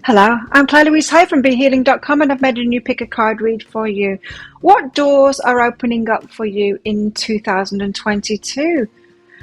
Hello, I'm Claire Louise Hay from BeHealing.com and I've made a new pick a card read for you. What doors are opening up for you in 2022?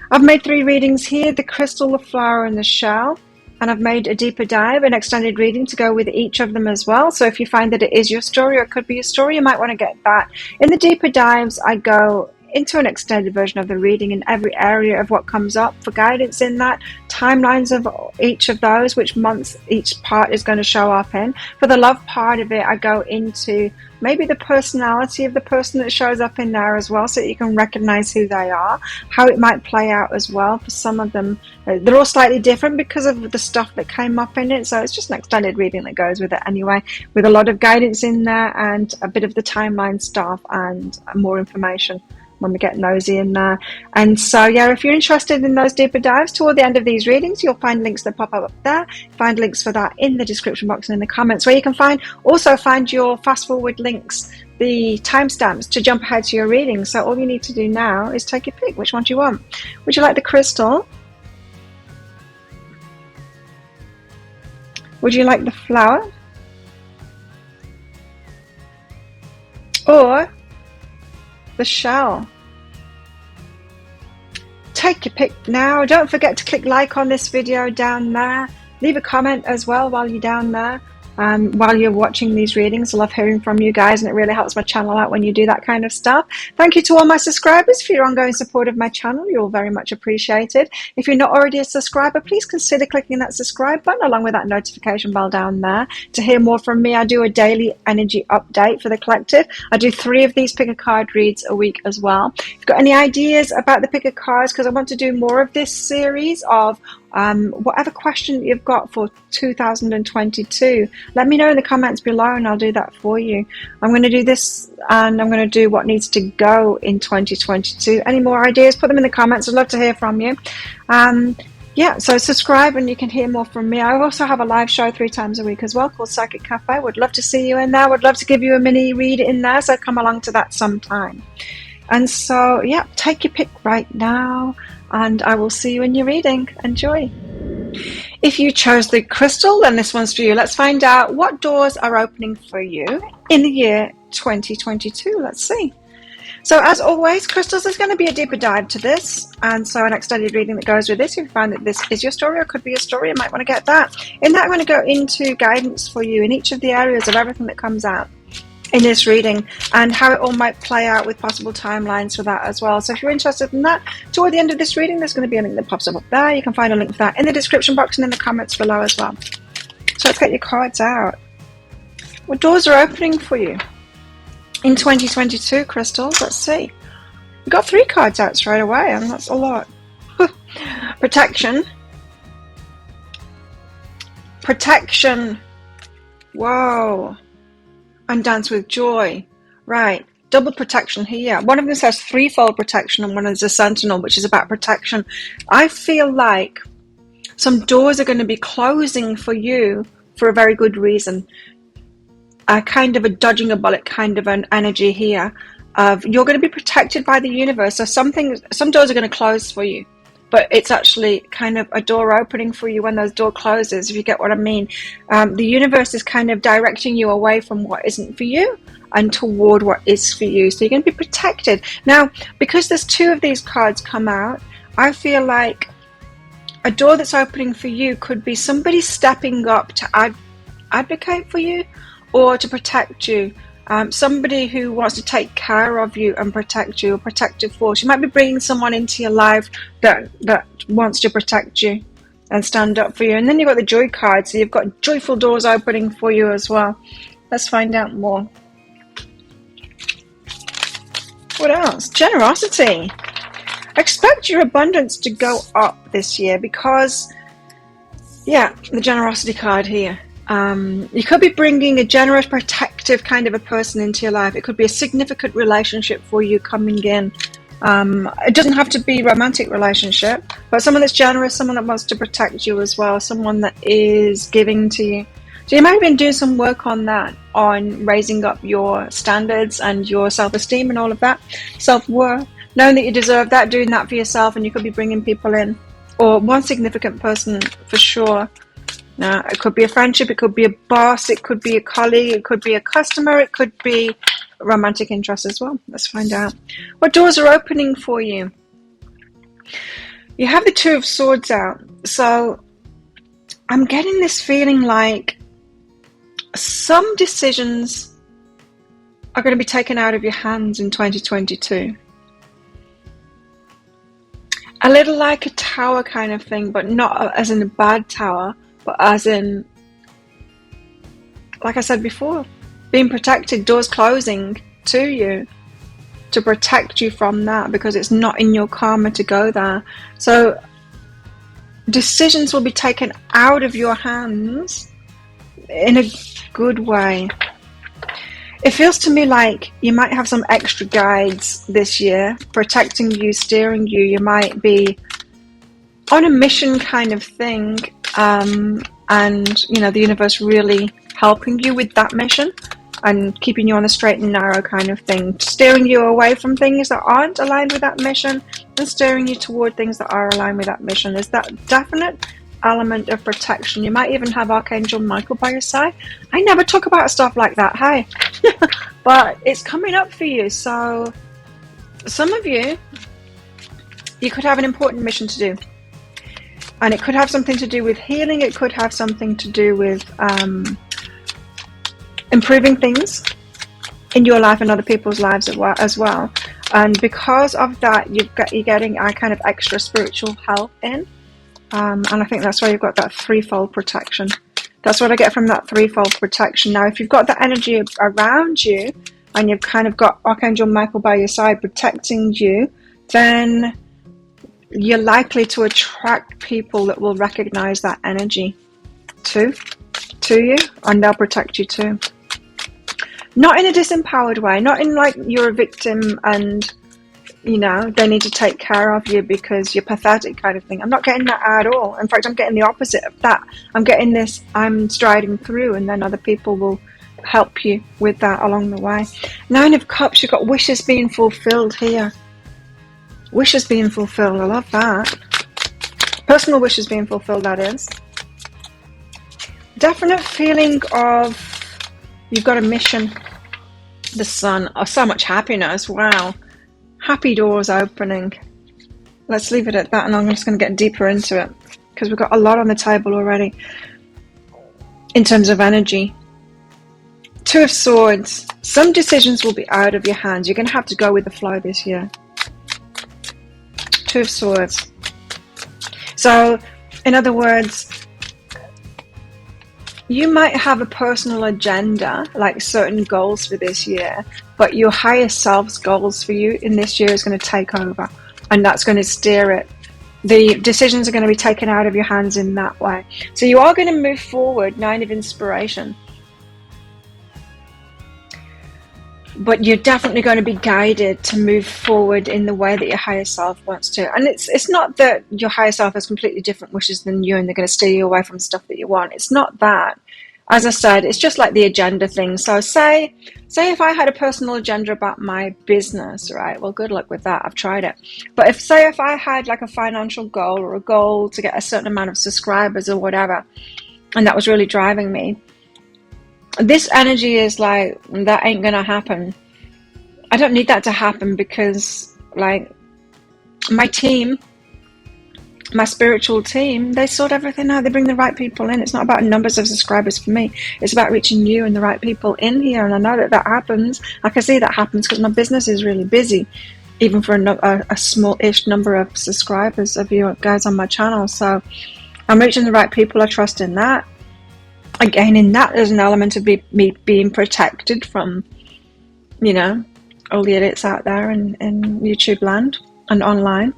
I've made 3 readings here, the crystal, the flower and the shell. And I've made a deeper dive, an extended reading to go with each of them as well. So if you find that it is your story or it could be your story, you might want to get that. In the deeper dives, I go into an extended version of the reading in every area of what comes up for guidance in that, timelines of each of those, which months each part is going to show up in. For the love part of it, I go into maybe the personality of the person that shows up in there as well, so that you can recognize who they are, how it might play out as well. For some of them, they're all slightly different because of the stuff that came up in it, so it's just an extended reading that goes with it anyway, with a lot of guidance in there and a bit of the timeline stuff and more information when we get nosy in there. And so yeah, if you're interested in those deeper dives toward the end of these readings, you'll find links that pop up there. Find links for that in the description box and in the comments, where you can find your fast forward links, the timestamps to jump ahead to your reading. So all you need to do now is take your pick. Which one do you want? Would you like the crystal? Would you like the flower? Or the shell? Take your pick now. Don't forget to click like on this video down there. Leave a comment as well while you're down there. While you're watching these readings. I love hearing from you guys, and it really helps my channel out when you do that kind of stuff. Thank you to all my subscribers for your ongoing support of my channel. You're all very much appreciated. If you're not already a subscriber, please consider clicking that subscribe button along with that notification bell down there to hear more from me. I do a daily energy update for the collective. I do 3 of these pick a card reads a week as well. If you've got any ideas about the pick a cards, because I want to do more of this series of whatever question you've got for 2022, let me know in the comments below and I'll do that for you. I'm going to do this, and I'm going to do what needs to go in 2022. Any more ideas, put them in the comments. I'd love to hear from you. Yeah, so subscribe and you can hear more from me. I also have a live show 3 times a week as well called Psychic Cafe. Would love to see you in there. Would love to give you a mini read in there, so come along to that sometime. And so yeah, take your pick right now and I will see you in your reading. Enjoy. If you chose the crystal, then this one's for you. Let's find out what doors are opening for you in the year 2022. Let's see. So as always, crystals, there's going to be a deeper dive to this, and so an extended reading that goes with this. If you find that this is your story or could be a story, you might want to get that. In that, I'm going to go into guidance for you in each of the areas of everything that comes out in this reading and how it all might play out with possible timelines for that as well. So if you're interested in that, toward the end of this reading, there's going to be a link that pops up there. You can find a link for that in the description box and in the comments below as well. So let's get your cards out. What doors are opening for you in 2022, crystals? Let's see. We got 3 cards out straight away, and that's a lot. Protection. Protection. Whoa. And dance with joy. Right, double protection here. One of them says threefold protection and one is a sentinel, which is about protection. I feel like some doors are going to be closing for you for a very good reason. Kind of a dodging a bullet kind of an energy here of you're going to be protected by the universe. So some doors are going to close for you, but it's actually kind of a door opening for you when those door closes, if you get what I mean. The universe is kind of directing you away from what isn't for you and toward what is for you. So you're going to be protected. Now, because there's 2 of these cards come out, I feel like a door that's opening for you could be somebody stepping up to advocate for you or to protect you. Somebody who wants to take care of you and protect you, a protective force. You might be bringing someone into your life that wants to protect you and stand up for you. And then you've got the joy card, so you've got joyful doors opening for you as well. Let's find out more. What else? Generosity. Expect your abundance to go up this year because, yeah, the generosity card here. You could be bringing a generous, protective kind of a person into your life. It could be a significant relationship for you coming in. It doesn't have to be a romantic relationship, but someone that's generous, someone that wants to protect you as well, someone that is giving to you. So you might have been doing some work on that, on raising up your standards and your self-esteem and all of that, self-worth, knowing that you deserve that, doing that for yourself, and you could be bringing people in, or one significant person for sure. Now, it could be a friendship, it could be a boss, it could be a colleague, it could be a customer, it could be a romantic interest as well. Let's find out. What doors are opening for you? You have the Two of Swords out. So I'm getting this feeling like some decisions are going to be taken out of your hands in 2022. A little like a tower kind of thing, but not as in a bad tower, but as in, like I said before, being protected, doors closing to you to protect you from that, because it's not in your karma to go there. So decisions will be taken out of your hands in a good way. It feels to me like you might have some extra guides this year protecting you, steering you. You might be on a mission kind of thing, and you know, the universe really helping you with that mission and keeping you on a straight and narrow kind of thing, steering you away from things that aren't aligned with that mission and steering you toward things that are aligned with that mission. There's that definite element of protection. You might even have Archangel Michael by your side. I never talk about stuff like that, hey. But it's coming up for you. So some of you could have an important mission to do, and it could have something to do with healing. It could have something to do with improving things in your life and other people's lives as well. And because of that, you're getting a kind of extra spiritual help in. And I think that's why you've got that threefold protection. That's what I get from that threefold protection. Now, if you've got that energy around you and you've kind of got Archangel Michael by your side protecting you, then you're likely to attract people that will recognize that energy to you, and they'll protect you too. Not in a disempowered way, not in like you're a victim and, you know, they need to take care of you because you're pathetic kind of thing. I'm not getting that at all. In fact, I'm getting the opposite of that. I'm getting this, I'm striding through, and then other people will help you with that along the way. Nine of Cups, you've got wishes being fulfilled here. Wishes being fulfilled, I love that. Personal wishes being fulfilled, that is. Definite feeling of you've got a mission. The Sun, oh, so much happiness, wow. Happy doors opening. Let's leave it at that, and I'm just going to get deeper into it because we've got a lot on the table already in terms of energy. Two of Swords. Some decisions will be out of your hands. You're going to have to go with the flow this year. Two of Swords. So, in other words, you might have a personal agenda, like certain goals for this year, but your higher self's goals for you in this year is going to take over, and that's going to steer it. The decisions are going to be taken out of your hands in that way. So you are going to move forward, Nine of Inspiration. But you're definitely going to be guided to move forward in the way that your higher self wants to. And it's not that your higher self has completely different wishes than you and they're going to steer you away from stuff that you want. It's not that. As I said, it's just like the agenda thing. So say if I had a personal agenda about my business, right? Well, good luck with that. I've tried it. But if I had like a financial goal or a goal to get a certain amount of subscribers or whatever, and that was really driving me, this energy is like, that ain't gonna happen. I don't need that to happen because like my team, my spiritual team, they sort everything out. They bring the right people in. It's not about numbers of subscribers for me. It's about reaching you and the right people in here. And I know that happens. I can see that happens because my business is really busy, even for a small-ish number of subscribers of you guys on my channel. So I'm reaching the right people. I trust in that. Again, in that, there's an element of me being protected from, you know, all the idiots out there in YouTube land and online.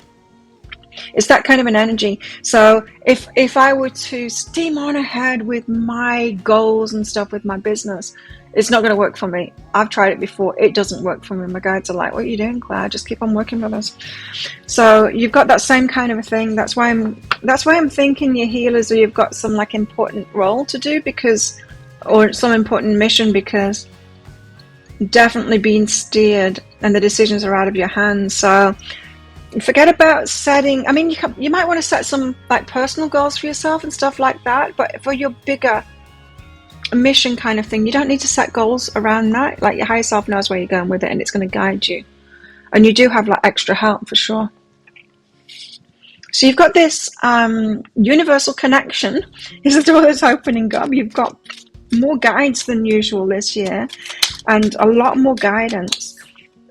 It's that kind of an energy. So if I were to steam on ahead with my goals and stuff with my business, it's not going to work for me. I've tried it before. It doesn't work for me. My guides are like, what are you doing, Claire? Just keep on working with us. So you've got that same kind of a thing. That's why I'm thinking your healers, or you've got some like important role to do or some important mission, because definitely being steered and the decisions are out of your hands. So Forget about setting, I mean, you might want to set some like personal goals for yourself and stuff like that, but for your bigger mission kind of thing, you don't need to set goals around that. Like your higher self knows where you're going with it, and it's going to guide you. And you do have like extra help for sure. So you've got this universal connection. Is the door that's opening up. You've got more guides than usual this year, and a lot more guidance.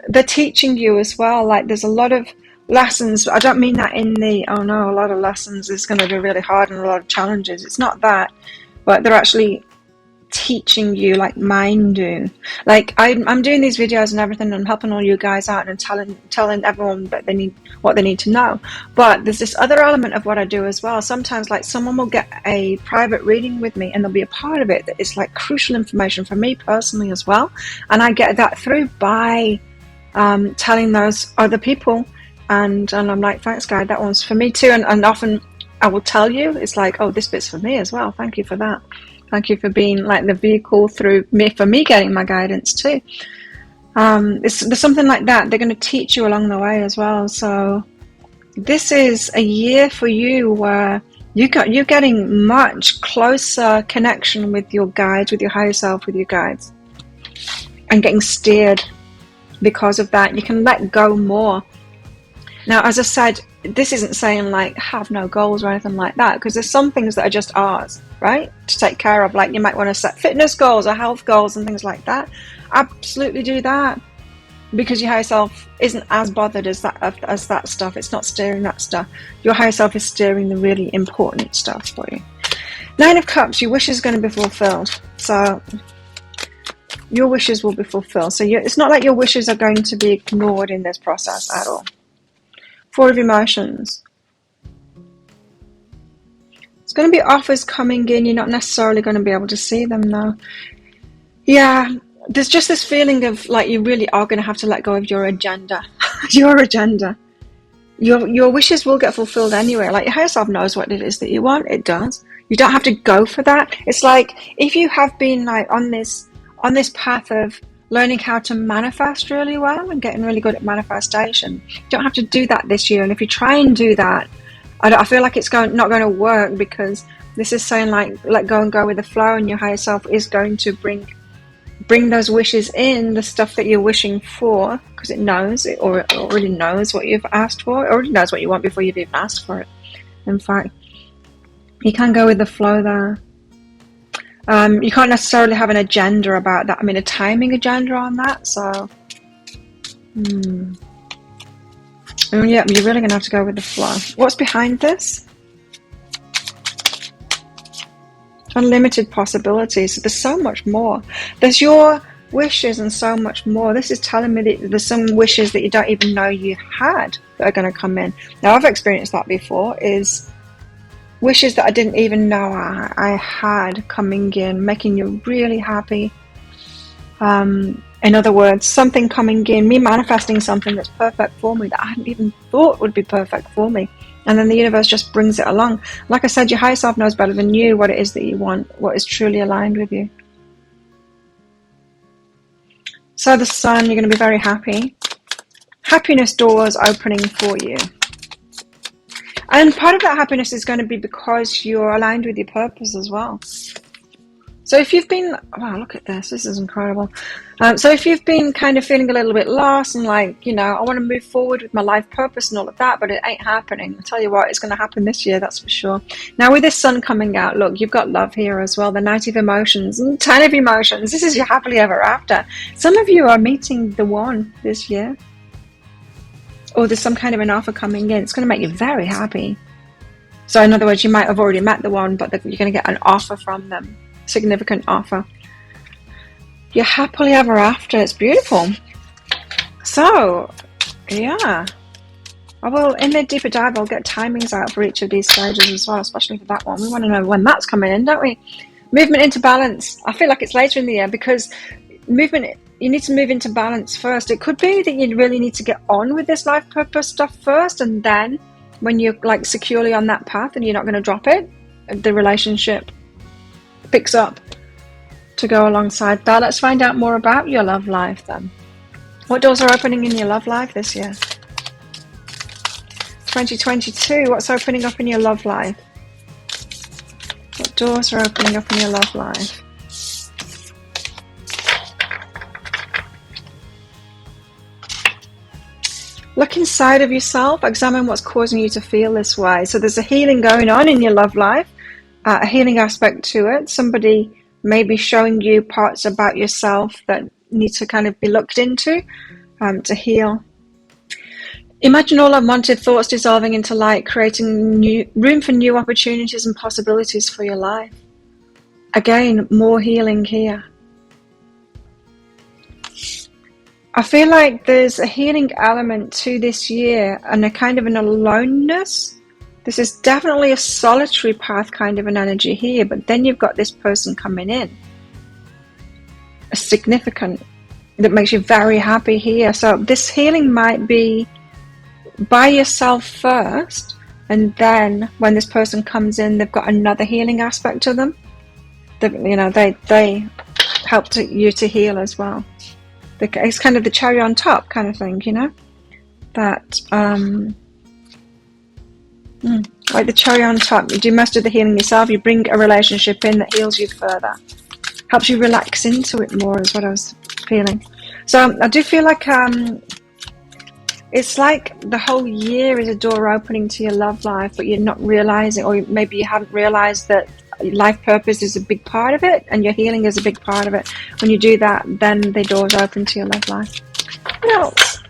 They're teaching you as well. Like there's a lot of lessons. I don't mean that in the, oh no, a lot of lessons is going to be really hard and a lot of challenges. It's not that, but they're actually teaching you like mine do. Like I'm doing these videos and everything, and I'm helping all you guys out and telling everyone that they need what they need to know. But there's this other element of what I do as well. Sometimes like someone will get a private reading with me and there'll be a part of it that is like crucial information for me personally as well, and I get that through by telling those other people, and I'm like, thanks guy, that one's for me too. And often I will tell you, it's like, oh, this bit's for me as well, thank you for that. Thank you for being like the vehicle through me for me getting my guidance too. There's something like that. They're going to teach you along the way as well. So this is a year for you where you're getting much closer connection with your guides, with your higher self, with your guides, and getting steered because of that. You can let go more. Now, as I said, this isn't saying like have no goals or anything like that, because there's some things that are just ours, right, to take care of. Like you might want to set fitness goals or health goals and things like that. Absolutely do that, because your higher self isn't as bothered as that stuff. It's not steering that stuff. Your higher self is steering the really important stuff for you. 9 of Cups, your wishes are going to be fulfilled. So your wishes will be fulfilled. So it's not like your wishes are going to be ignored in this process at all. 4 of Emotions. It's going to be offers coming in. You're not necessarily going to be able to see them though. Yeah, there's just this feeling of like you really are going to have to let go of your agenda. Your agenda. Your wishes will get fulfilled anyway. Like your higher self knows what it is that you want. It does. You don't have to go for that. It's like if you have been like on this path of learning how to manifest really well and getting really good at manifestation. You don't have to do that this year. And if you try and do that, I feel like it's not going to work, because this is saying like let go and go with the flow, and your higher self is going to bring those wishes in, the stuff that you're wishing for, because it already knows what you've asked for. It already knows what you want before you've even asked for it. In fact, you can go with the flow there. You can't necessarily have an agenda about that. I mean, a timing agenda on that. So, yeah, you're really going to have to go with the flow. What's behind this? Unlimited possibilities. So there's so much more. There's your wishes and so much more. This is telling me that there's some wishes that you don't even know you had that are going to come in. Now, I've experienced that before, is wishes that I didn't even know I had coming in, making you really happy. In other words, something coming in, me manifesting something that's perfect for me that I hadn't even thought would be perfect for me. And then the universe just brings it along. Like I said, your higher self knows better than you what it is that you want, what is truly aligned with you. So the Sun, you're going to be very happy. Happiness doors opening for you. And part of that happiness is going to be because you're aligned with your purpose as well. So if you've been, wow, look at this. This is incredible. So if you've been kind of feeling a little bit lost and like, you know, I want to move forward with my life purpose and all of that, but it ain't happening. I'll tell you what, it's going to happen this year, that's for sure. Now with this Sun coming out, look, you've got love here as well. The Knight of Emotions and 10 of Emotions. This is your happily ever after. Some of you are meeting the one this year. Or there's some kind of an offer coming in. It's going to make you very happy. So in other words, you might have already met the one, but you're going to get an offer from them. Significant offer. You're happily ever after. It's beautiful. So, yeah. I will, in the deeper dive, I'll get timings out for each of these stages as well, especially for that one. We want to know when that's coming in, don't we? Movement into balance. I feel like it's later in the year because movement, you need to move into balance first. It could be that you really need to get on with this life purpose stuff first, and then when you're like securely on that path and you're not going to drop it, the relationship picks up to go alongside that. Let's find out more about your love life then. What doors are opening in your love life this year? 2022, what's opening up in your love life? What doors are opening up in your love life? Look inside of yourself, examine what's causing you to feel this way. So there's a healing going on in your love life, a healing aspect to it. Somebody may be showing you parts about yourself that need to kind of be looked into to heal. Imagine all unwanted thoughts dissolving into light, creating room for new opportunities and possibilities for your life. Again, more healing here. I feel like there's a healing element to this year and a kind of an aloneness. This is definitely a solitary path kind of an energy here, but then you've got this person coming in. A significant, that makes you very happy here. So this healing might be by yourself first, and then when this person comes in, they've got another healing aspect to them. They help you to heal as well. It's kind of the cherry on top kind of thing, that like the cherry on top. You do most of the healing yourself. You bring a relationship in that heals you further, helps you relax into it more, is what I was feeling. So I do feel like it's like the whole year is a door opening to your love life, but you're not realizing, or maybe you haven't realized that life purpose is a big part of it, and your healing is a big part of it. When you do that, then the doors open to your love life. What else?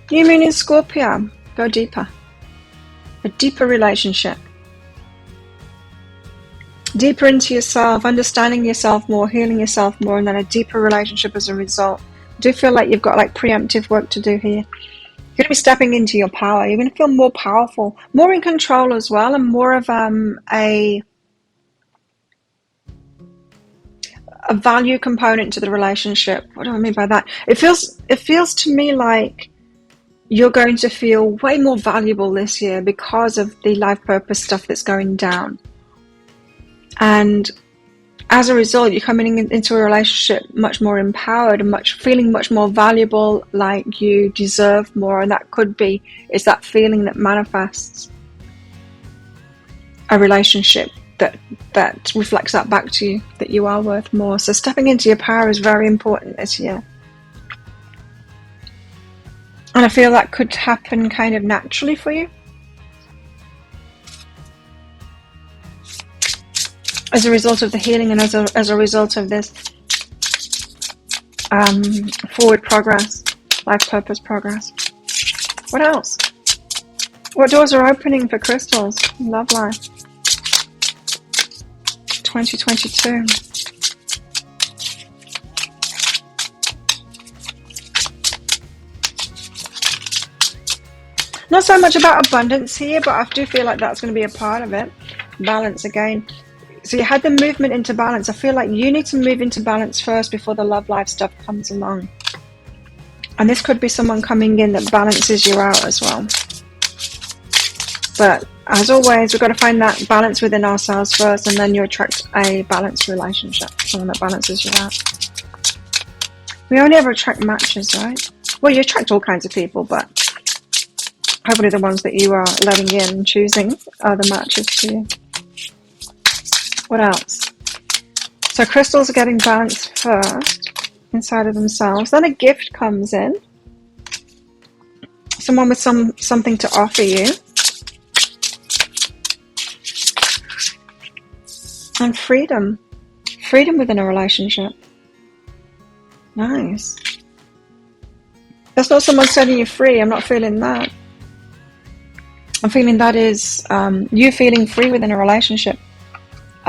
New moon in Scorpio. Go deeper. A deeper relationship. Deeper into yourself, understanding yourself more, healing yourself more, and then a deeper relationship as a result. I do feel like you've got like preemptive work to do here. You're going to be stepping into your power. You're going to feel more powerful, more in control as well, and more of a value component to the relationship. What do I mean by that? It feels to me like you're going to feel way more valuable this year because of the life purpose stuff that's going down. And as a result, you're coming into a relationship much more empowered and feeling much more valuable, like you deserve more. And that could be, it's that feeling that manifests a relationship that reflects that back to you, that you are worth more. So stepping into your power is very important this year. And I feel that could happen kind of naturally for you. As a result of the healing and as a result of this forward progress, life purpose progress. What else? What doors are opening for crystals in love life? 2022. Not so much about abundance here, but I do feel like that's going to be a part of it. Balance again. So you had the movement into balance. I feel like you need to move into balance first before the love life stuff comes along. And this could be someone coming in that balances you out as well. But as always, we've got to find that balance within ourselves first, and then you attract a balanced relationship, someone that balances you out. We only ever attract matches, right? Well, you attract all kinds of people, but hopefully the ones that you are letting in and choosing are the matches to you. What else? So crystals are getting balanced first inside of themselves. Then a gift comes in. Someone with something to offer you. And freedom. Freedom within a relationship. Nice. That's not someone setting you free. I'm not feeling that. I'm feeling that is you feeling free within a relationship.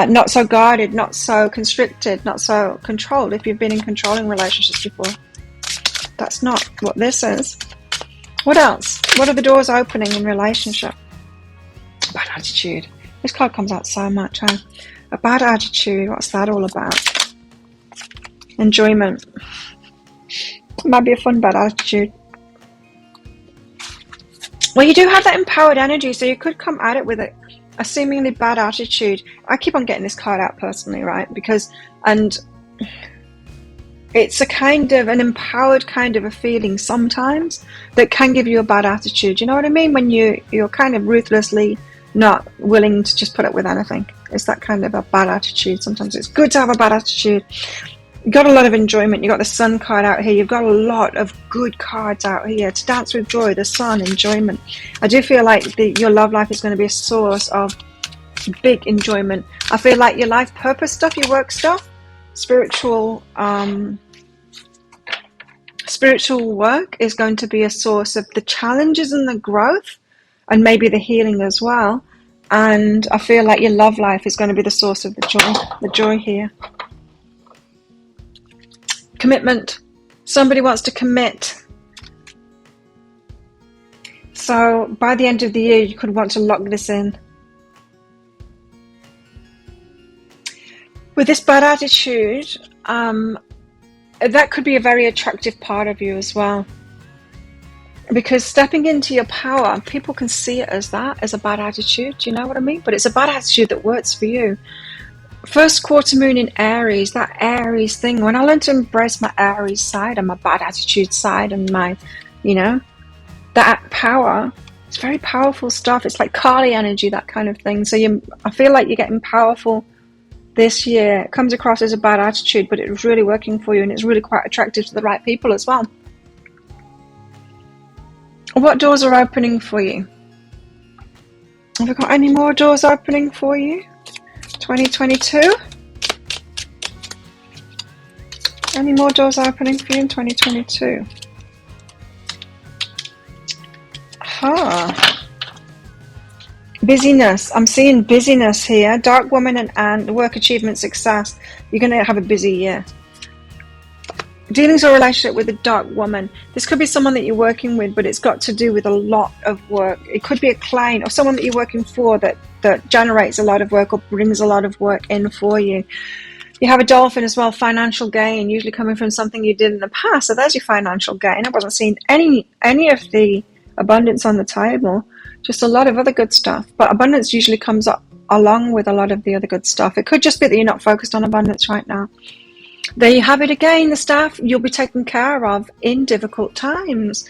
Not so guarded, not so constricted, not so controlled. If you've been in controlling relationships before, that's not what this is. What else? What are the doors opening in relationship? Bad attitude. This card comes out so much, huh? A bad attitude. What's that all about? Enjoyment. It might be a fun bad attitude. Well, you do have that empowered energy, so you could come at it with a seemingly bad attitude. I keep on getting this card out personally, right? Because, and It's a kind of an empowered kind of a feeling sometimes that can give you a bad attitude. You know what I mean? When you're kind of ruthlessly not willing to just put up with anything. It's that kind of a bad attitude. Sometimes it's good to have a bad attitude. You've got a lot of enjoyment. You've got the sun card out here. You've got a lot of good cards out here. To dance with joy, the sun, enjoyment. I do feel like your love life is going to be a source of big enjoyment. I feel like your life purpose stuff, your work stuff, spiritual work is going to be a source of the challenges and the growth and maybe the healing as well. And I feel like your love life is going to be the source of the joy here. Commitment. Somebody wants to commit. So by the end of the year, you could want to lock this in. With this bad attitude, that could be a very attractive part of you as well. Because stepping into your power, people can see it as that, as a bad attitude. Do you know what I mean? But it's a bad attitude that works for you. First quarter moon in Aries, that Aries thing. When I learned to embrace my Aries side and my bad attitude side and my, that power, it's very powerful stuff. It's like Kali energy, that kind of thing. So I feel like you're getting powerful this year. It comes across as a bad attitude, but it was really working for you and it's really quite attractive to the right people as well. What doors are opening for you? Have we got any more doors opening for you? 2022? Any more doors opening for you in 2022? Busyness. I'm seeing busyness here. Dark woman and work achievement success. You're going to have a busy year. Dealings or relationship with a dark woman. This could be someone that you're working with, but it's got to do with a lot of work. It could be a client or someone that you're working for that generates a lot of work or brings a lot of work in for you. You have a dolphin as well, financial gain, usually coming from something you did in the past. So there's your financial gain. I wasn't seeing any of the abundance on the table, just a lot of other good stuff. But abundance usually comes up along with a lot of the other good stuff. It could just be that you're not focused on abundance right now. There you have it again, the staff. You'll be taken care of in difficult times.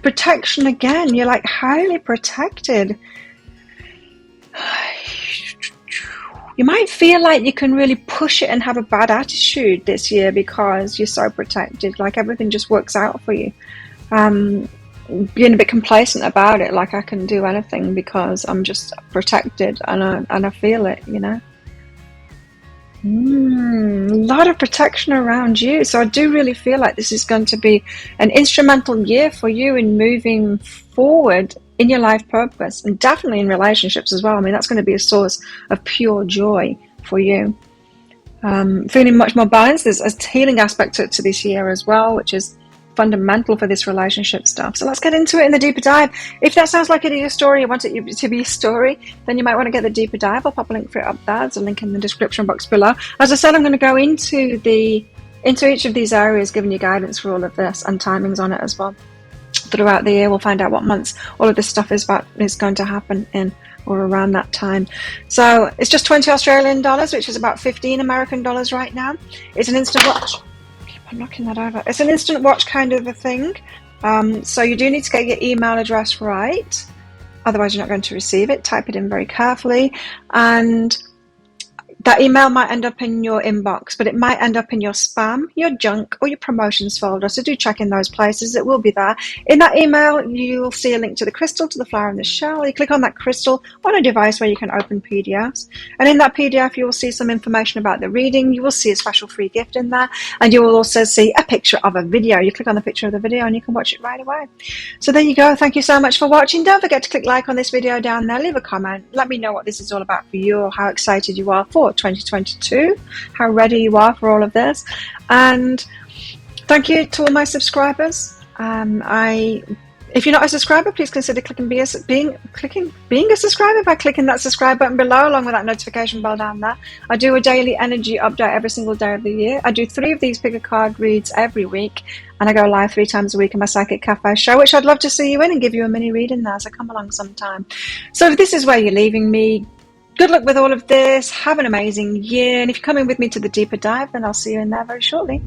Protection again. You're like highly protected. You might feel like you can really push it and have a bad attitude this year because you're so protected. Like everything just works out for you. Being a bit complacent about it, like I can do anything because I'm just protected and I feel it, A lot of protection around you. So I do really feel like this is going to be an instrumental year for you in moving forward in your life purpose and definitely in relationships as well. I mean, that's going to be a source of pure joy for you. Feeling much more balanced. There's a healing aspect to this year as well, which is fundamental for this relationship stuff. So let's get into it in the deeper dive. If that sounds like it is your story, you want it to be a story, then you might want to get the deeper dive. I'll pop a link for it up there. There's a link in the description box below. As I said, I'm going to go into each of these areas, giving you guidance for all of this and timings on it as well. Throughout the year, we'll find out what months all of this stuff is going to happen in or around that time. So it's just 20 Australian dollars, which is about 15 American dollars right now. It's an instant watch. I'm knocking that over. It's an instant watch kind of a thing. So you do need to get your email address right. Otherwise, you're not going to receive it. Type it in very carefully. And that email might end up in your inbox, but it might end up in your spam, your junk, or your promotions folder. So do check in those places. It will be there. In that email, you'll see a link to the crystal, to the flower and the shell. You click on that crystal on a device where you can open PDFs. And in that PDF, you will see some information about the reading. You will see a special free gift in there. And you will also see a picture of a video. You click on the picture of the video and you can watch it right away. So there you go. Thank you so much for watching. Don't forget to click like on this video down there. Leave a comment. Let me know what this is all about for you or how excited you are for 2022, how ready you are for all of this. And thank you to all my subscribers. If you're not a subscriber, please consider being a subscriber by clicking that subscribe button below, along with that notification bell down there. I do a daily energy update every single day of the year. I do 3 of these pick a card reads every week, and I go live 3 times a week in my Psychic Cafe show, which I'd love to see you in and give you a mini reading there, so come along sometime. So if this is where you're leaving me, good luck with all of this. Have an amazing year. And if you're coming with me to the deeper dive, then I'll see you in there very shortly.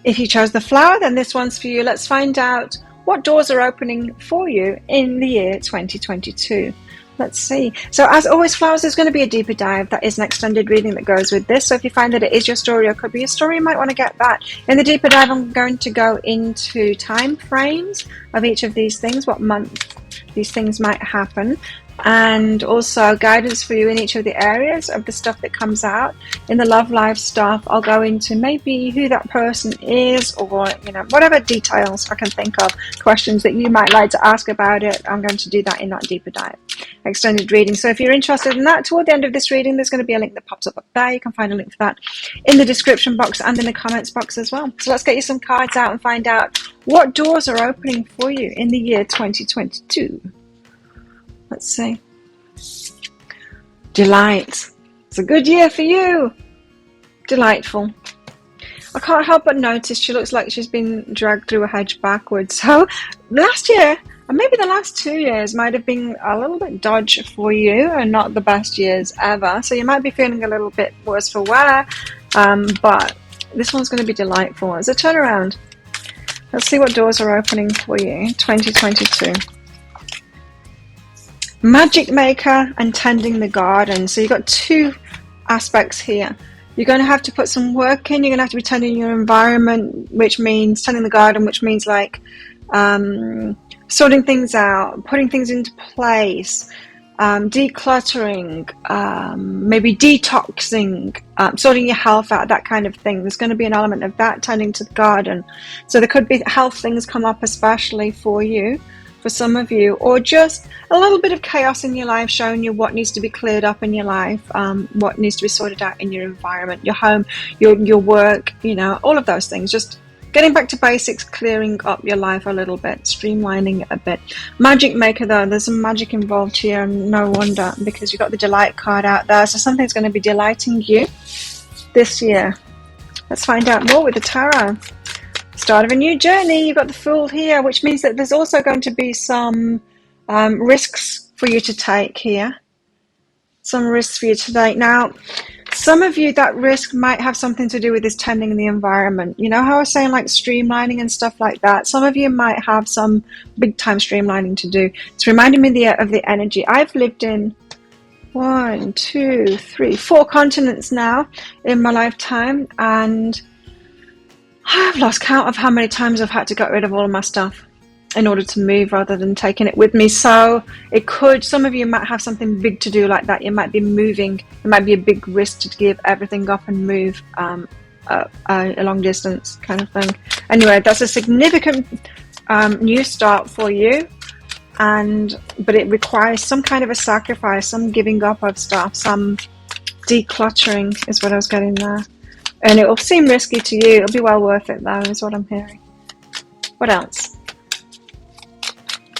If you chose the flower, then this one's for you. Let's find out what doors are opening for you in the year 2022. Let's see. So as always, flowers, there's going to be a deeper dive. That is an extended reading that goes with this. So if you find that it is your story or could be your story, you might want to get that. In the deeper dive, I'm going to go into time frames of each of these things, what month these things might happen, and also guidance for you in each of the areas of the stuff that comes out. In the love life stuff, I'll go into maybe who that person is, or whatever details I can think of, questions that you might like to ask about it. I'm going to do that in that deeper dive extended reading. So if you're interested in that, toward the end of this reading, there's going to be a link that pops up there. You can find a link for that in the description box and in the comments box as well. So let's get you some cards out and find out what doors are opening for you in the year 2022. Let's see. Delight. It's a good year for you. Delightful. I can't help but notice she looks like she's been dragged through a hedge backwards. So last year, and maybe the last 2 years, might have been a little bit dodgy for you and not the best years ever. So you might be feeling a little bit worse for wear. But this one's going to be delightful. It's a turnaround. Let's see what doors are opening for you 2022. Magic maker and tending the garden. So you've got two aspects here. You're going to have to put some work in. You're going to have to be tending your environment, which means tending the garden, which means like sorting things out, putting things into place, decluttering, maybe detoxing, sorting your health out, that kind of thing. There's going to be an element of that, tending to the garden. So there could be health things come up especially for you, for some of you, or just a little bit of chaos in your life, showing you what needs to be cleared up in your life, what needs to be sorted out in your environment, your home, your work, all of those things. Just getting back to basics, clearing up your life a little bit, streamlining it a bit. Magic maker, though, there's some magic involved here, and no wonder, because you've got the delight card out there. So something's going to be delighting you this year. Let's find out more with the tarot. Start of a new journey. You've got the Fool here, which means that there's also going to be some risks for you to take here. Some risks for you to take. Now, some of you, that risk might have something to do with this tending the environment. You know how I was saying, like streamlining and stuff like that? Some of you might have some big time streamlining to do. It's reminding me of the energy. I've lived in 4 continents now in my lifetime, and I've lost count of how many times I've had to get rid of all of my stuff in order to move rather than taking it with me. So some of you might have something big to do like that. You might be moving. It might be a big risk to give everything up and move a long distance kind of thing. Anyway, that's a significant new start for you. But it requires some kind of a sacrifice, some giving up of stuff, some decluttering is what I was getting there. And it will seem risky to you. It'll be well worth it, though, is what I'm hearing. What else?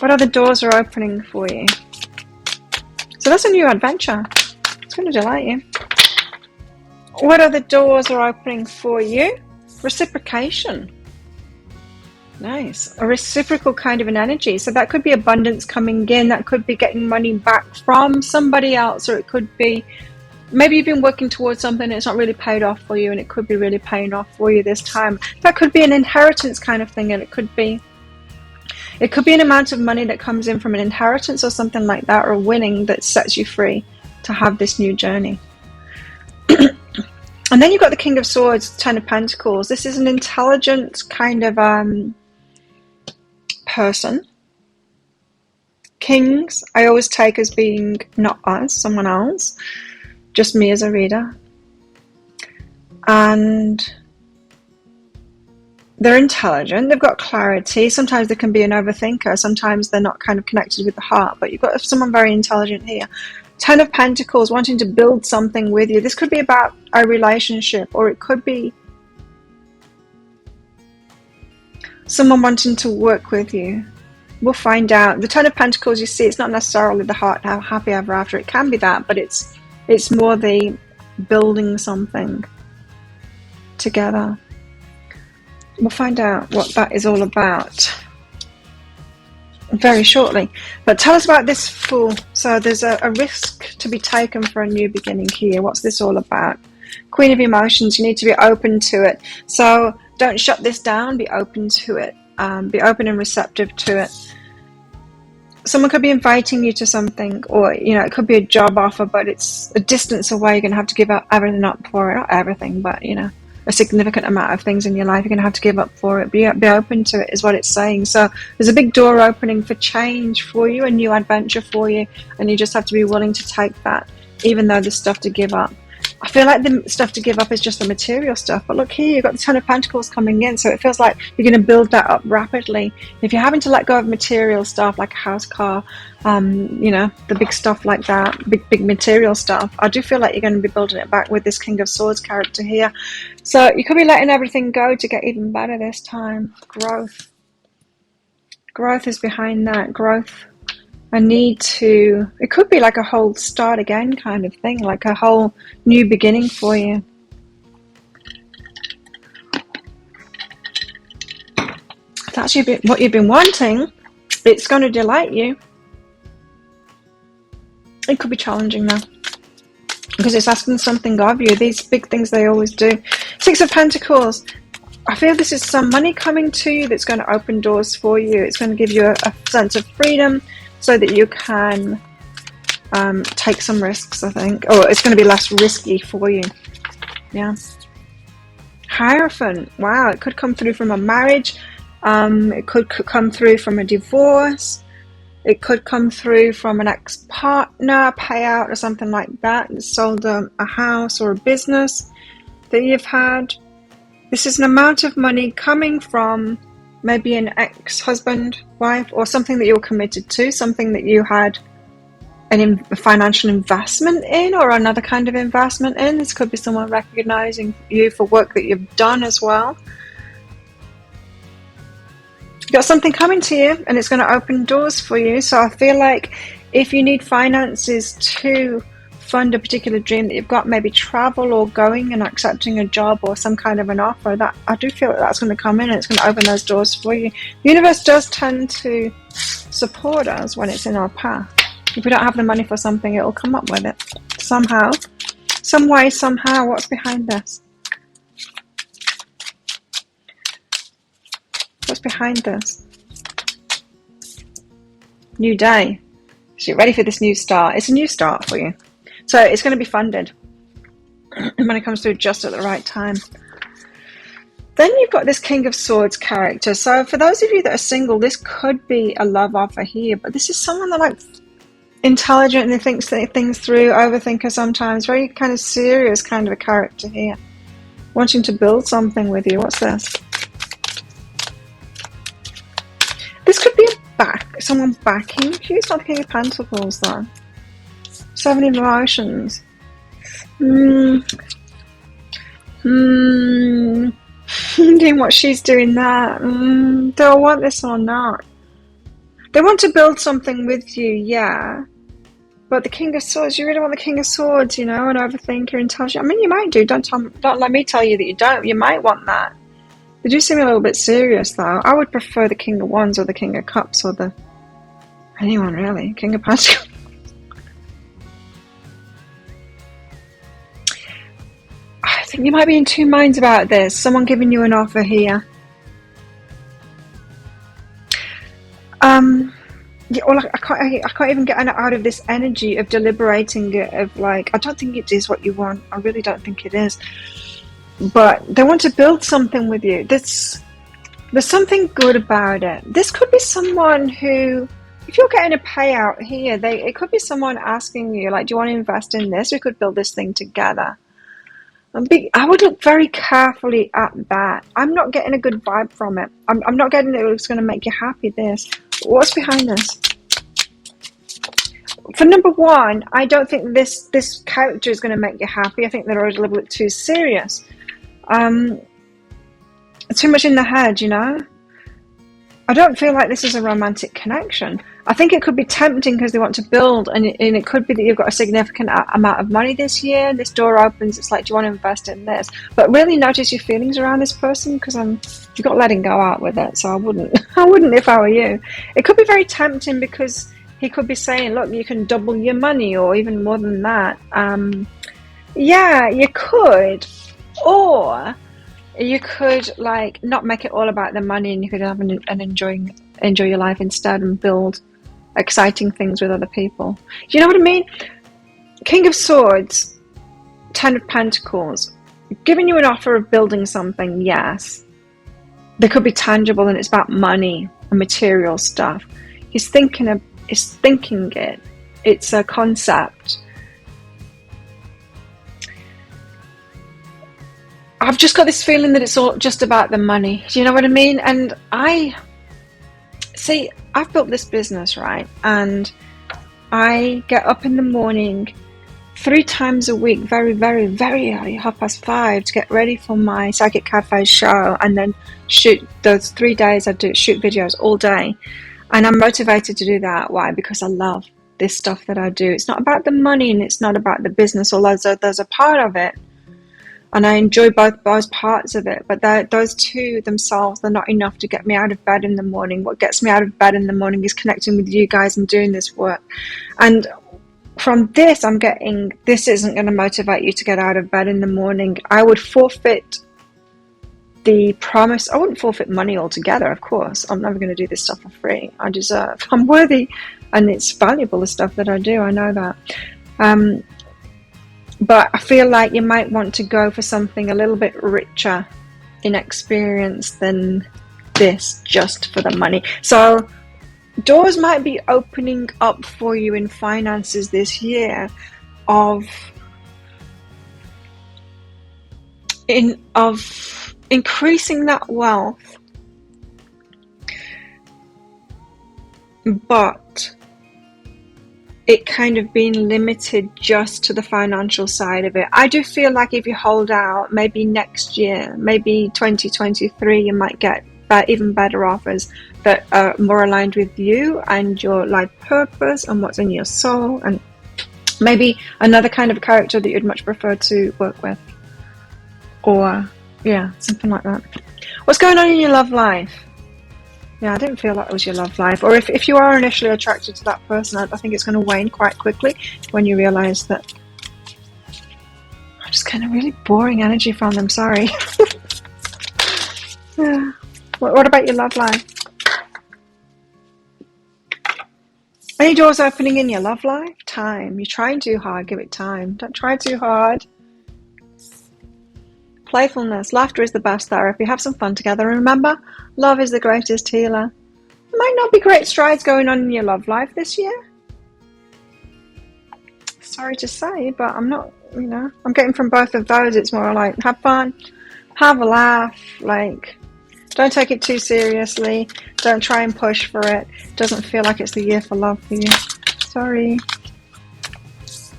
What other doors are opening for you? So that's a new adventure. It's going to delight you. What other doors are opening for you? Reciprocation. Nice. A reciprocal kind of an energy. So that could be abundance coming in. That could be getting money back from somebody else, or it could be maybe you've been working towards something and it's not really paid off for you, and it could be really paying off for you this time. That could be an inheritance kind of thing, and it could be an amount of money that comes in from an inheritance or something like that, or a winning that sets you free to have this new journey. And then you've got the King of Swords, Ten of Pentacles. This is an intelligent kind of person. Kings, I always take as being not us, someone else. Just me as a reader. And they're intelligent, they've got clarity. Sometimes they can be an overthinker, sometimes they're not kind of connected with the heart, but you've got someone very intelligent here. Ten of Pentacles, wanting to build something with you. This could be about a relationship, or it could be someone wanting to work with you. We'll find out. The Ten of Pentacles, you see, it's not necessarily the heart, how happy ever after. It can be that, but it's more the building something together. We'll find out what that is all about very shortly. But tell us about this Fool. So there's a risk to be taken for a new beginning here. What's this all about? Queen of Emotions, you need to be open to it. So Don't shut this down. Be open to it. Be open and receptive to it. Someone could be inviting you to something, or it could be a job offer, but it's a distance away. You're going to have to give up everything up for it. Not everything, but a significant amount of things in your life you're going to have to give up for it. Be open to it is what it's saying. So there's a big door opening for change for you, a new adventure for you, and you just have to be willing to take that, even though there's stuff to give up. I feel like the stuff to give up is just the material stuff, but look here, you've got the Ten of Pentacles coming in, so it feels like you're going to build that up rapidly. If you're having to let go of material stuff like a house, car, the big stuff like that, big material stuff, I do feel like you're going to be building it back with this King of Swords character here. So you could be letting everything go to get even better this time. Growth is behind that. Growth. It could be like a whole start again kind of thing, like a whole new beginning for you. If that's what you've been wanting, it's going to delight you. It could be challenging though, because it's asking something of you. These big things, they always do. Six of Pentacles. I feel this is some money coming to you that's going to open doors for you. It's going to give you a sense of freedom, so that you can take some risks, I think. Or it's going to be less risky for you. Yeah. Hierophant. Wow, it could come through from a marriage. It could come through from a divorce. It could come through from an ex-partner, payout or something like that. You sold a house or a business that you've had. This is an amount of money coming from maybe an ex-husband, wife, or something that you were committed to, something that you had a financial investment in, or another kind of investment in. This could be someone recognizing you for work that you've done as well. You've got something coming to you, and it's going to open doors for you. So I feel like if you need finances to fund a particular dream that you've got, maybe travel or going and accepting a job or some kind of an offer, that I do feel that's going to come in and it's going to open those doors for you. The universe does tend to support us when it's in our path. If we don't have the money for something, it will come up with it somehow, some way, somehow. What's behind this? What's behind this? New day. So you're ready for this new start. It's a new start for you. So it's going to be funded. And money comes through just at the right time. Then you've got this King of Swords character. So for those of you that are single, this could be a love offer here. But this is someone that like intelligent and thinks things through, overthinker sometimes. Very kind of serious kind of a character here. Wanting to build something with you. What's this? This could be someone backing you. It's not the King of Pentacles though. Seven of Emotions. Doing what she's doing that. Do I want this or not? They want to build something with you, yeah. But the King of Swords, you really want the King of Swords, an overthinker, intelligent. I mean, you might do. Don't let me tell you that you don't. You might want that. They do seem a little bit serious, though. I would prefer the King of Wands or the King of Cups or anyone really. King of Pentacles. I think you might be in two minds about this. Someone giving you an offer here. Yeah, or like, I can't even get out of this energy of deliberating it, of like, I don't think it is what you want. I really don't think it is. But they want to build something with you. There's something good about it. This could be someone who, if you're getting a payout here, it could be someone asking you, like, do you want to invest in this? We could build this thing together. I would look very carefully at that. I'm not getting a good vibe from it. I'm not getting it. It's going to make you happy. This. What's behind this? For number one, I don't think this character is going to make you happy. I think they're already a little bit too serious. Too much in the head, I don't feel like this is a romantic connection. I think it could be tempting because they want to build, and it could be that you've got a significant amount of money this year. This door opens. It's like, do you want to invest in this? But really notice your feelings around this person, because you've got letting go out with it. So I wouldn't if I were you. It could be very tempting because he could be saying, look, you can double your money or even more than that. Yeah, you could. Or You could like not make it all about the money, and you could have enjoy your life instead and build exciting things with other people. You know what I mean? King of Swords, Ten of Pentacles, giving you an offer of building something, yes. They could be tangible, and it's about money and material stuff. He's thinking it. It's a concept. I've just got this feeling that it's all just about the money. Do you know what I mean? And I've built this business, right? And I get up in the morning 3 times a week, very, very, very early, 5:30, to get ready for my Psychic Cafe show, and then shoot those 3 days. I shoot videos all day, and I'm motivated to do that. Why? Because I love this stuff that I do. It's not about the money, and it's not about the business, although there's a part of it, and I enjoy both parts of it. But those two themselves, they're not enough to get me out of bed in the morning. What gets me out of bed in the morning is connecting with you guys and doing this work. And from this, I'm getting, this isn't going to motivate you to get out of bed in the morning. I would forfeit the promise. I wouldn't forfeit money altogether, of course. I'm never going to do this stuff for free. I'm worthy, and it's valuable, the stuff that I do. I know that. But I feel like you might want to go for something a little bit richer in experience than this, just for the money. So doors might be opening up for you in finances this year of increasing that wealth, but it kind of being limited just to the financial side of it. I do feel like if you hold out, maybe next year, maybe 2023, you might get even better offers that are more aligned with you and your life purpose and what's in your soul, and maybe another kind of character that you'd much prefer to work with, or yeah, something like that. What's going on in your love life? Yeah, I didn't feel that was your love life. Or if you are initially attracted to that person, I think it's going to wane quite quickly when you realize that I'm just kind of really boring energy from them. Sorry. Yeah. What about your love life? Any doors opening in your love life? Time. You're trying too hard. Give it time. Don't try too hard. Playfulness. Laughter is the best therapy. Have some fun together. And remember, love is the greatest healer. There might not be great strides going on in your love life this year. Sorry to say, but I'm not, I'm getting from both of those. It's more like, have fun, have a laugh, like, don't take it too seriously. Don't try and push for it. Doesn't feel like it's the year for love for you. Sorry.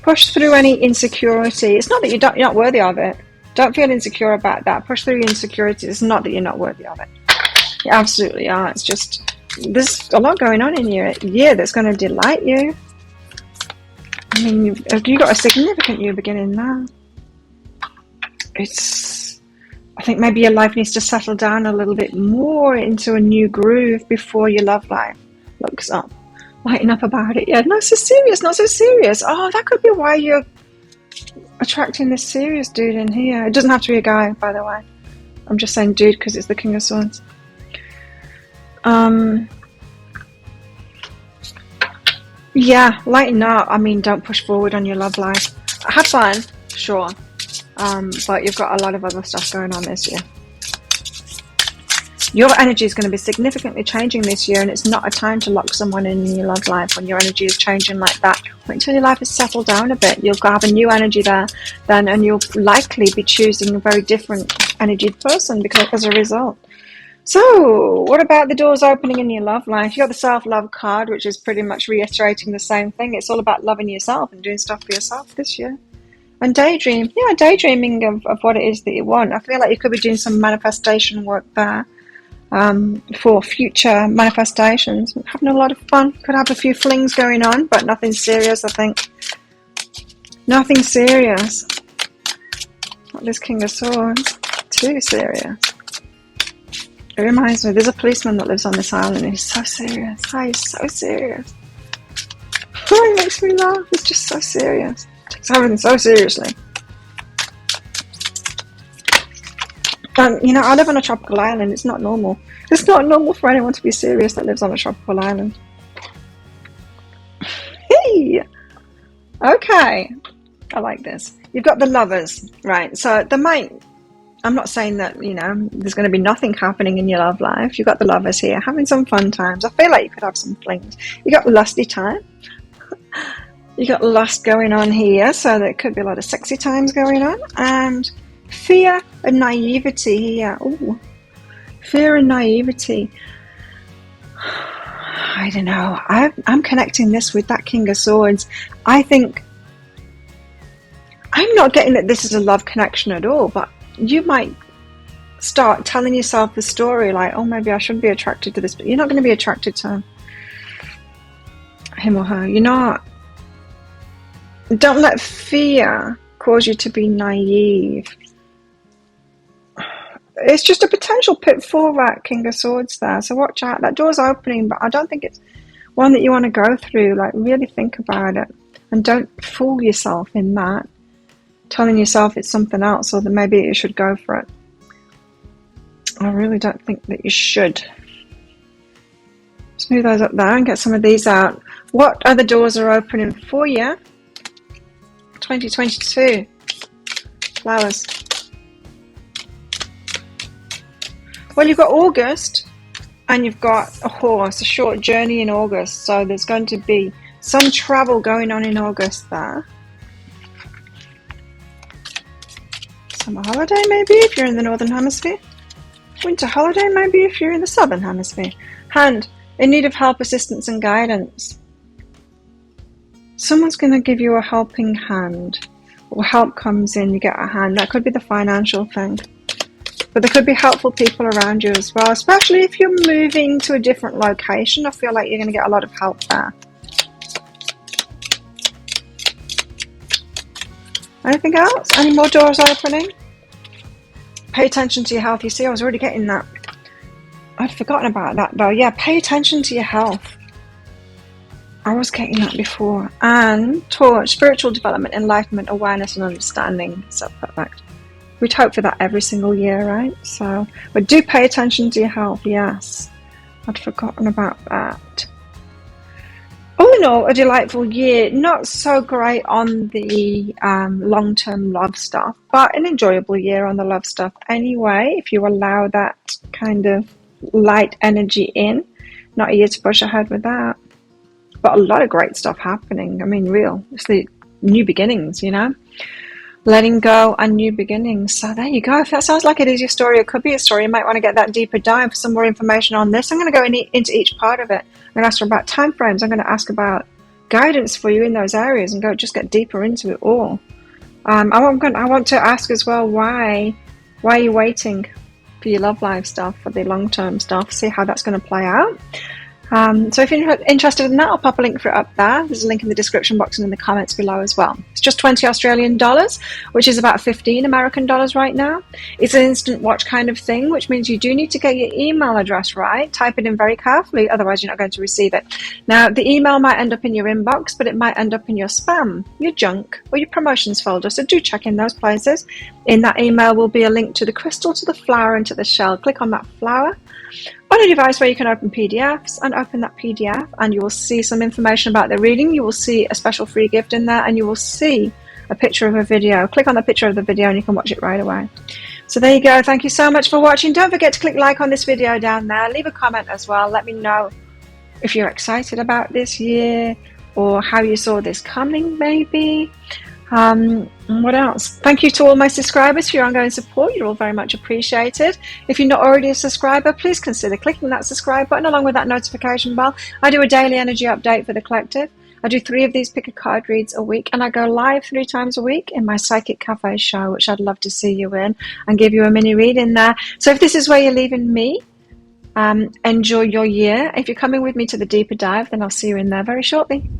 Push through any insecurity. It's not that you're not worthy of it. Don't feel insecure about that. Push through your insecurity. It's not that you're not worthy of it. You absolutely are. It's just, there's a lot going on in your year that's going to delight you. I mean, you've got a significant new beginning now. I think maybe your life needs to settle down a little bit more into a new groove before your love life looks up. Lighten up about it. Yeah, not so serious, not so serious. Oh, that could be why you're attracting this serious dude in here. It doesn't have to be a guy, by the way. I'm just saying dude because it's the King of Swords. Yeah, lighten up. I mean, don't push forward on your love life. Have fun, sure. But you've got a lot of other stuff going on this year. Your energy is going to be significantly changing this year, and it's not a time to lock someone in your love life when your energy is changing like that. Wait until your life has settled down a bit. You'll have a new energy there then, and you'll likely be choosing a very different energied person because as a result. So, what about the doors opening in your love life? You got the self-love card, which is pretty much reiterating the same thing. It's all about loving yourself and doing stuff for yourself this year. And daydream. Yeah, daydreaming of what it is that you want. I feel like you could be doing some manifestation work there for future manifestations. Having a lot of fun. Could have a few flings going on, but nothing serious, I think. Nothing serious. Not this King of Swords. Too serious. It reminds me, there's a policeman that lives on this island and he's so serious. Oh, he's so serious. Oh, it makes me laugh. He's just so serious. Takes everything so seriously. And, you know, I live on a tropical island. It's not normal. It's not normal for anyone to be serious that lives on a tropical island. Hey! Okay. I like this. You've got the lovers, right? So I'm not saying that, you know, there's going to be nothing happening in your love life. You've got the lovers here, having some fun times. I feel like you could have some flings. You got the lusty time. You got lust going on here, so there could be a lot of sexy times going on. And fear and naivety here. Ooh, fear and naivety. I don't know. I'm connecting this with that King of Swords. I think I'm not getting that this is a love connection at all, but you might start telling yourself the story like, oh, maybe I should be attracted to this, but you're not going to be attracted to him or her. You're not. Don't let fear cause you to be naive. It's just a potential pitfall, that King of Swords there. So watch out. That door's opening, but I don't think it's one that you want to go through. Like, really think about it. And don't fool yourself in that. Telling yourself it's something else, or that maybe you should go for it. I really don't think that you should. Smooth those up there and get some of these out. What other doors are opening for you? 2022. Flowers. Well, you've got August, and you've got a horse, a short journey in August. So there's going to be some travel going on in August there. Summer holiday, maybe, if you're in the Northern Hemisphere. Winter holiday, maybe, if you're in the Southern Hemisphere. And in need of help, assistance, and guidance. Someone's going to give you a helping hand, or help comes in, you get a hand. That could be the financial thing. But there could be helpful people around you as well, especially if you're moving to a different location. I feel like you're going to get a lot of help there. Anything else? Any more doors opening? Pay attention to your health. You see, I was already getting that. I'd forgotten about that though. Yeah, pay attention to your health. I was getting that before. And Torch, spiritual development, enlightenment, awareness, and understanding. So perfect. We'd hope for that every single year, right? So, but do pay attention to your health. Yes, I'd forgotten about that. All in all, a delightful year. Not so great on the long-term love stuff, but an enjoyable year on the love stuff anyway, if you allow that kind of light energy in. Not a year to push ahead with that. But a lot of great stuff happening. I mean, it's the new beginnings, you know? Letting go and new beginnings. So there you go. If that sounds like it is your story, it could be a story. You might want to get that deeper dive for some more information on this. I'm going to go into each part of it. I'm going to ask for about time frames. I'm going to ask about guidance for you in those areas and get deeper into it all. I want to ask as well, why are you waiting for your love life stuff, for the long-term stuff? See how that's going to play out. So if you're interested in that, I'll pop a link for it up there. There's a link in the description box and in the comments below as well. It's just 20 Australian dollars, which is about 15 American dollars right now. It's an instant watch kind of thing, which means you do need to get your email address right. Type it in very carefully, otherwise you're not going to receive it. Now, the email might end up in your inbox, but it might end up in your spam, your junk, or your promotions folder. So do check in those places. In that email will be a link to the crystal, to the flower, and to the shell. Click on that flower on a device where you can open PDFs, and open that PDF and you will see some information about the reading. You will see a special free gift in there, and you will see a picture of a video. Click on the picture of the video and you can watch it right away. So there you go. Thank you so much for watching. Don't forget to click like on this video down there. Leave a comment as well. Let me know if you're excited about this year or how you saw this coming maybe. What else? Thank you to all my subscribers for your ongoing support. You're all very much appreciated. If you're not already a subscriber, please consider clicking that subscribe button along with that notification bell. I do a daily energy update for the collective. I do 3 of these pick a card reads a week, and I go live 3 times a week in my Psychic Cafe show, which I'd love to see you in and give you a mini read in there. So if this is where you're leaving me, enjoy your year. If you're coming with me to the deeper dive, then I'll see you in there very shortly.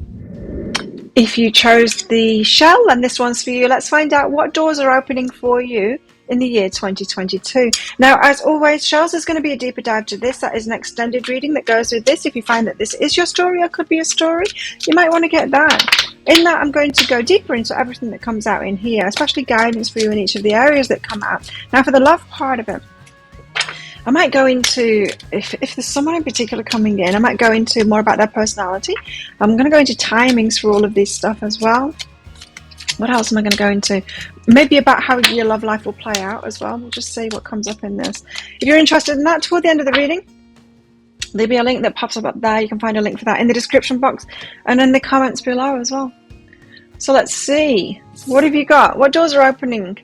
If you chose the shell, then this one's for you. Let's find out what doors are opening for you in the year 2022. Now, as always, Charles, is going to be a deeper dive to this. That is an extended reading that goes with this. If you find that this is your story or could be a story, you might want to get that. In that, I'm going to go deeper into everything that comes out in here, especially guidance for you in each of the areas that come out. Now, for the love part of it, I might go into, if there's someone in particular coming in, I might go into more about their personality. I'm going to go into timings for all of this stuff as well. What else am I going to go into? Maybe about how your love life will play out as well. We'll just see what comes up in this. If you're interested in that, toward the end of the reading, there'll be a link that pops up there. You can find a link for that in the description box and in the comments below as well. So let's see. What have you got? What doors are opening?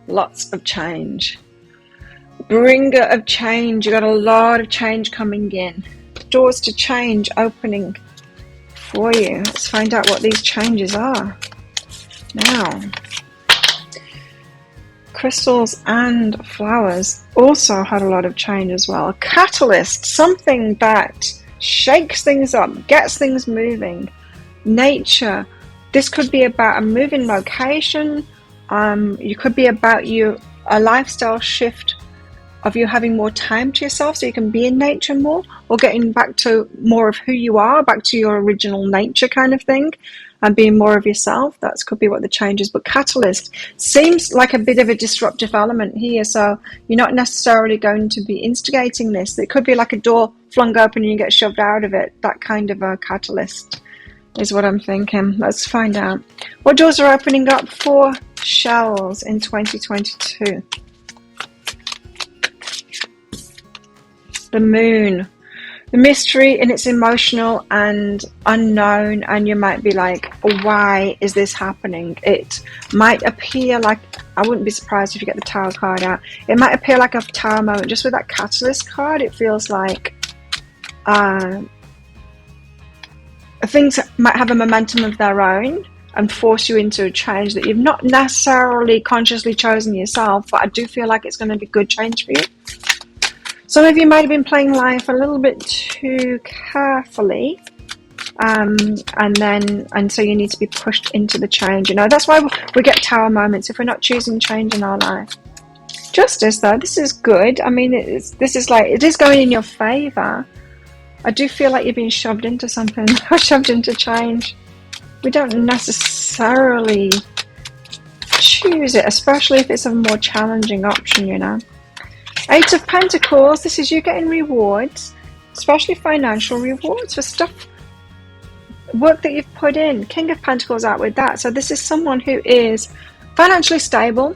Lots of change. Bringer of change. You got a lot of change coming in. Doors to change opening for you. Let's find out what these changes are. Now, crystals and flowers also had a lot of change as well. A catalyst, something that shakes things up, gets things moving. Nature. This could be about a moving location. You could be about a lifestyle shift of you having more time to yourself so you can be in nature more, or getting back to more of who you are, back to your original nature kind of thing, and being more of yourself. That could be what the change is. But catalyst seems like a bit of a disruptive element here, so you're not necessarily going to be instigating this. It could be like a door flung open and you get shoved out of it. That kind of a catalyst is what I'm thinking. Let's find out. What doors are opening up for shells in 2022? The moon. The mystery, and it's emotional and unknown, and you might be like, why is this happening? It might appear like, I wouldn't be surprised if you get the Tower card out. It might appear like a Tower moment. Just with that Catalyst card, it feels like things might have a momentum of their own and force you into a change that you've not necessarily consciously chosen yourself, but I do feel like it's going to be good change for you. Some of you might have been playing life a little bit too carefully, and so you need to be pushed into the change. You know, that's why we get Tower moments if we're not choosing change in our life. Justice, though, this is good. I mean, this is like, it is going in your favor. I do feel like you're being shoved into something, or shoved into change. We don't necessarily choose it, especially if it's a more challenging option, you know. Eight of Pentacles, this is you getting rewards, especially financial rewards for stuff, work that you've put in. King of Pentacles out with that. So this is someone who is financially stable,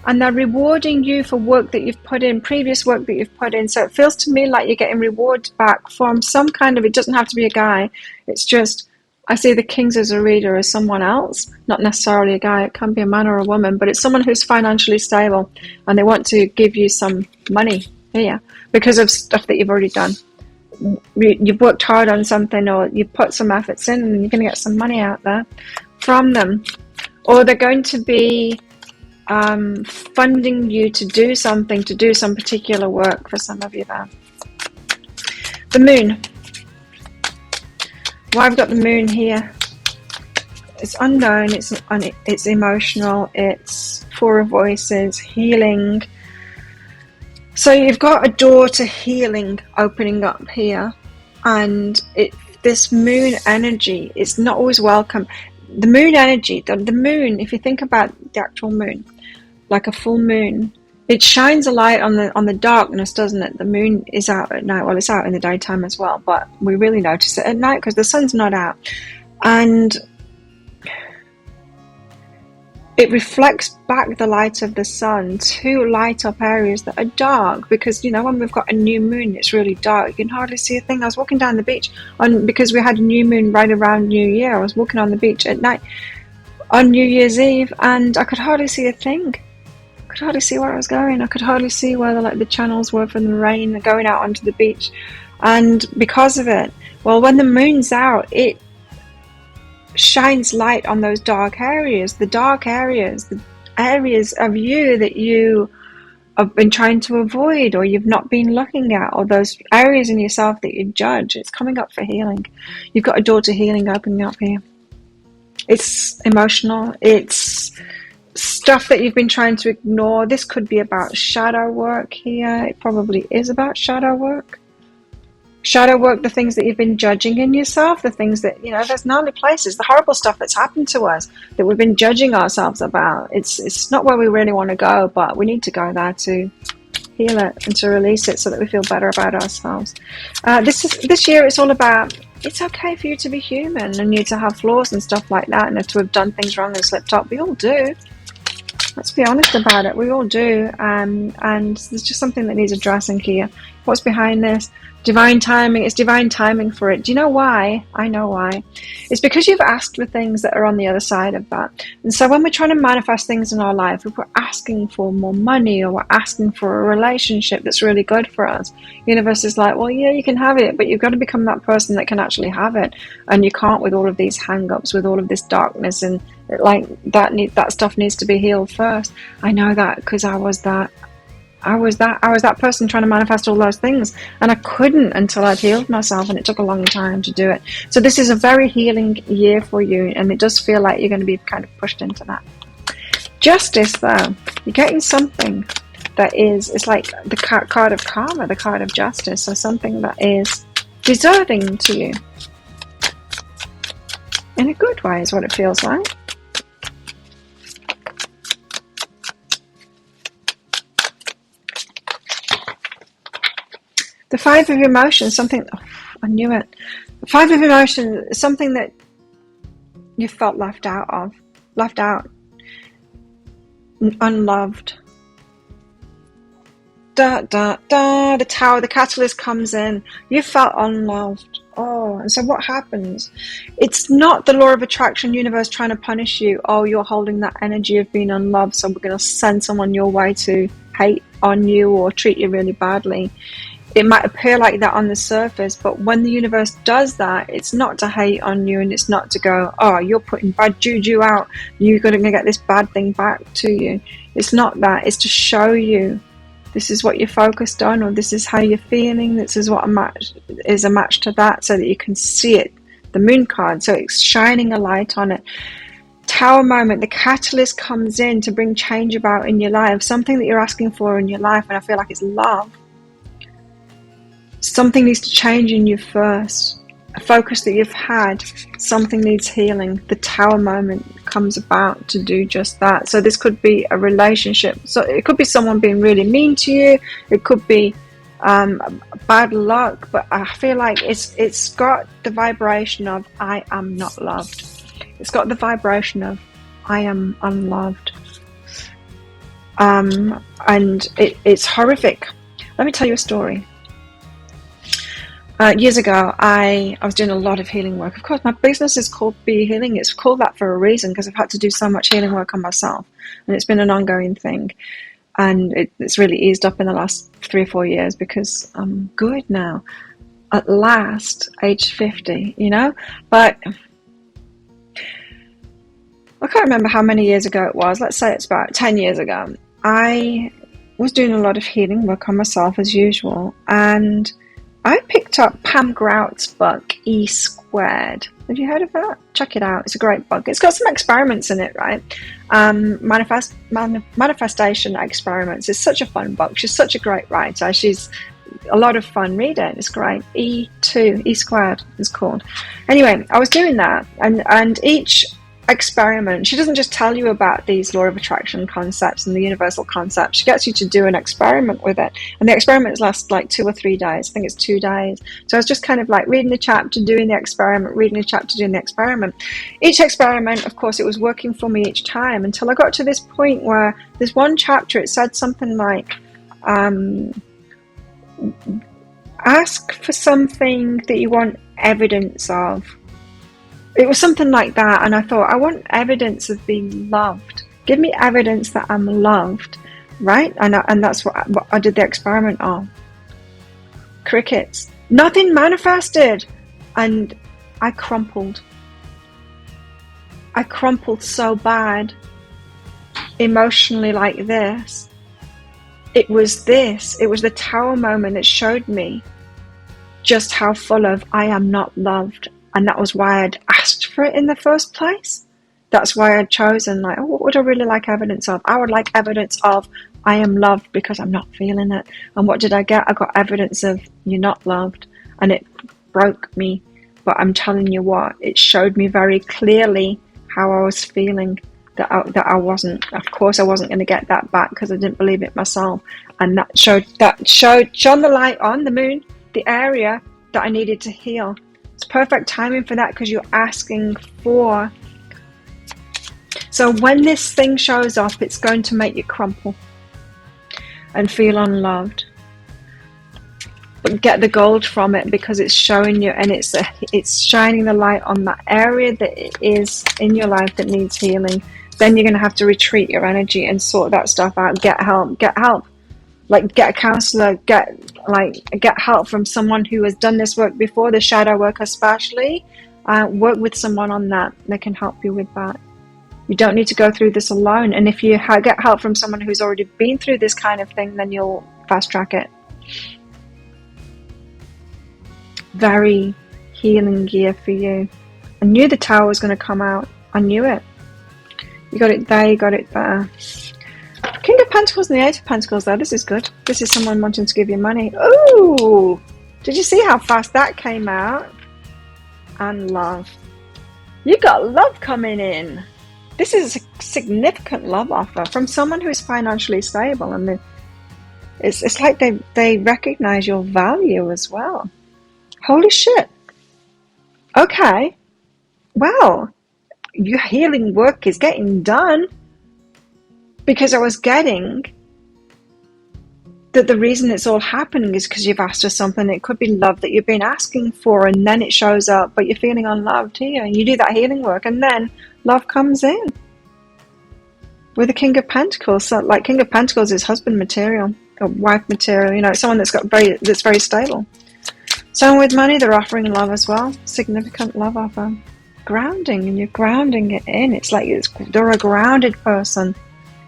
and they're rewarding you for work that you've put in, previous work that you've put in. So it feels to me like you're getting rewards back from some kind of, it doesn't have to be a guy, it's just, I see the Kings as a reader as someone else, not necessarily a guy. It can be a man or a woman, but it's someone who's financially stable and they want to give you some money here because of stuff that you've already done. You've worked hard on something, or you've put some efforts in, and you're going to get some money out there from them. Or they're going to be funding you to do something, to do some particular work for some of you there. The moon. Why I've got the moon here, it's unknown, it's emotional, it's Four of Voices, healing. So you've got a door to healing opening up here, and this moon energy is not always welcome. The moon energy, the moon, if you think about the actual moon, like a full moon, it shines a light on the darkness, doesn't it? The moon is out at night. Well, it's out in the daytime as well, but we really notice it at night because the sun's not out. And it reflects back the light of the sun to light up areas that are dark, because, you know, when we've got a new moon, it's really dark. You can hardly see a thing. I was walking down the beach because we had a new moon right around New Year. I was walking on the beach at night on New Year's Eve, and I could hardly see a thing. I could hardly see where I was going. I could hardly see where the channels were from the rain going out onto the beach. And because of it, well, when the moon's out, it shines light on those dark areas, the areas of you that you have been trying to avoid, or you've not been looking at, or those areas in yourself that you judge. It's coming up for healing. You've got a door to healing opening up here. It's emotional, it's stuff that you've been trying to ignore. This could be about shadow work here. It probably is about shadow work. Shadow work, the things that you've been judging in yourself, the things that, there's gnarly places, the horrible stuff that's happened to us that we've been judging ourselves about. It's not where we really want to go, but we need to go there to heal it and to release it so that we feel better about ourselves. This year it's all about, it's okay for you to be human and you to have flaws and stuff like that, and to have done things wrong and slipped up. We all do. Let's be honest about it. We all do. And there's just something that needs addressing here. What's behind this? Divine timing. It's divine timing for it. Do you know why? I know why. It's because you've asked for things that are on the other side of that. And so when we're trying to manifest things in our life, if we're asking for more money or we're asking for a relationship that's really good for us, the universe is like, well, yeah, you can have it, but you've got to become that person that can actually have it. And you can't with all of these hang-ups, with all of this darkness, and like that stuff needs to be healed first. I know that because I was that person trying to manifest all those things, and I couldn't until I'd healed myself, and it took a long time to do it. So this is a very healing year for you, and it does feel like you're going to be kind of pushed into that. Justice, though, you're getting something that it's like the card of karma, the card of justice, so something that is deserving to you. In a good way is what it feels like. The Five of Emotions, I knew it. The Five of Emotions is something that you felt left out, unloved. The Tower, the Catalyst comes in. You felt unloved. Oh, and so what happens? It's not the law of attraction universe trying to punish you. Oh, you're holding that energy of being unloved, so we're going to send someone your way to hate on you or treat you really badly. It might appear like that on the surface, but when the universe does that, it's not to hate on you, and it's not to go, oh, you're putting bad juju out, you're going to get this bad thing back to you. It's not that. It's to show you this is what you're focused on, or this is how you're feeling. This is what is a match to that, so that you can see it. The Moon card, so it's shining a light on it. Tower moment, the catalyst comes in to bring change about in your life, something that you're asking for in your life, and I feel like it's love. Something needs to change in you first. A focus that you've had, something needs healing. The Tower moment comes about to do just that. So this could be a relationship. So it could be someone being really mean to you. It could be bad luck. But I feel like it's got the vibration of I am not loved. It's got the vibration of I am unloved. And it's horrific. Let me tell you a story. Years ago, I was doing a lot of healing work. Of course, my business is called Be Healing. It's called that for a reason, because I've had to do so much healing work on myself. And it's been an ongoing thing. And it's really eased up in the last 3 or 4 years because I'm good now. At last, age 50, But I can't remember how many years ago it was. Let's say it's about 10 years ago. I was doing a lot of healing work on myself as usual. And I picked up Pam Grout's book, E Squared. Have you heard of that? Check it out. It's a great book. It's got some experiments in it, right? Manifestation experiments. It's such a fun book. She's such a great writer. She's a lot of fun. Read it. It's great. E Squared is called. Anyway, I was doing that. And each experiment, she doesn't just tell you about these law of attraction concepts and the universal concepts. She gets you to do an experiment with it, and the experiments last like 2 or 3 days. I think it's 2 days. So I was just kind of like reading the chapter, doing the experiment, reading the chapter, doing the experiment. Each experiment, of course, it was working for me each time, until I got to this point where there's one chapter, it said something like ask for something that you want evidence of. It was something like that, and I thought, I want evidence of being loved. Give me evidence that I'm loved, right? And that's what I did the experiment on. Crickets. Nothing manifested. And I crumpled. I crumpled so bad, emotionally like this. It was the Tower moment that showed me just how full of I am not loved. And that was why I'd asked for it in the first place. That's why I'd chosen, like, oh, what would I really like evidence of? I would like evidence of I am loved because I'm not feeling it. And what did I get? I got evidence of you're not loved. And it broke me. But I'm telling you what, it showed me very clearly how I was feeling, that I wasn't, of course I wasn't going to get that back because I didn't believe it myself. And that shone the light on the moon, the area that I needed to heal. It's perfect timing for that because you're asking for. So when this thing shows up, it's going to make you crumple and feel unloved. But get the gold from it because it's showing you, and it's shining the light on that area that it is in your life that needs healing. Then you're going to have to retreat your energy and sort that stuff out. Get help. Like, get a counselor, get help from someone who has done this work before, the shadow work especially. Work with someone on that can help you with that. You don't need to go through this alone. And if you get help from someone who's already been through this kind of thing, then you'll fast track it. Very healing year for you. I knew the Tower was going to come out. I knew it. You got it there, you got it there. King of Pentacles and the Eight of Pentacles there. This is good. This is someone wanting to give you money. Ooh! Did you see how fast that came out? And love. You got love coming in. This is a significant love offer from someone who is financially stable. And it's like they recognize your value as well. Holy shit. Okay. Well, your healing work is getting done. Because I was getting that the reason it's all happening is because you've asked for something. It could be love that you've been asking for, and then it shows up, but you're feeling unloved here. And you do that healing work, and then love comes in. With the King of Pentacles, so like King of Pentacles is husband material, or wife material. You know, someone that's very stable. Someone with money, they're offering love as well. Significant love offer. Grounding, and you're grounding it in. It's like they're a grounded person.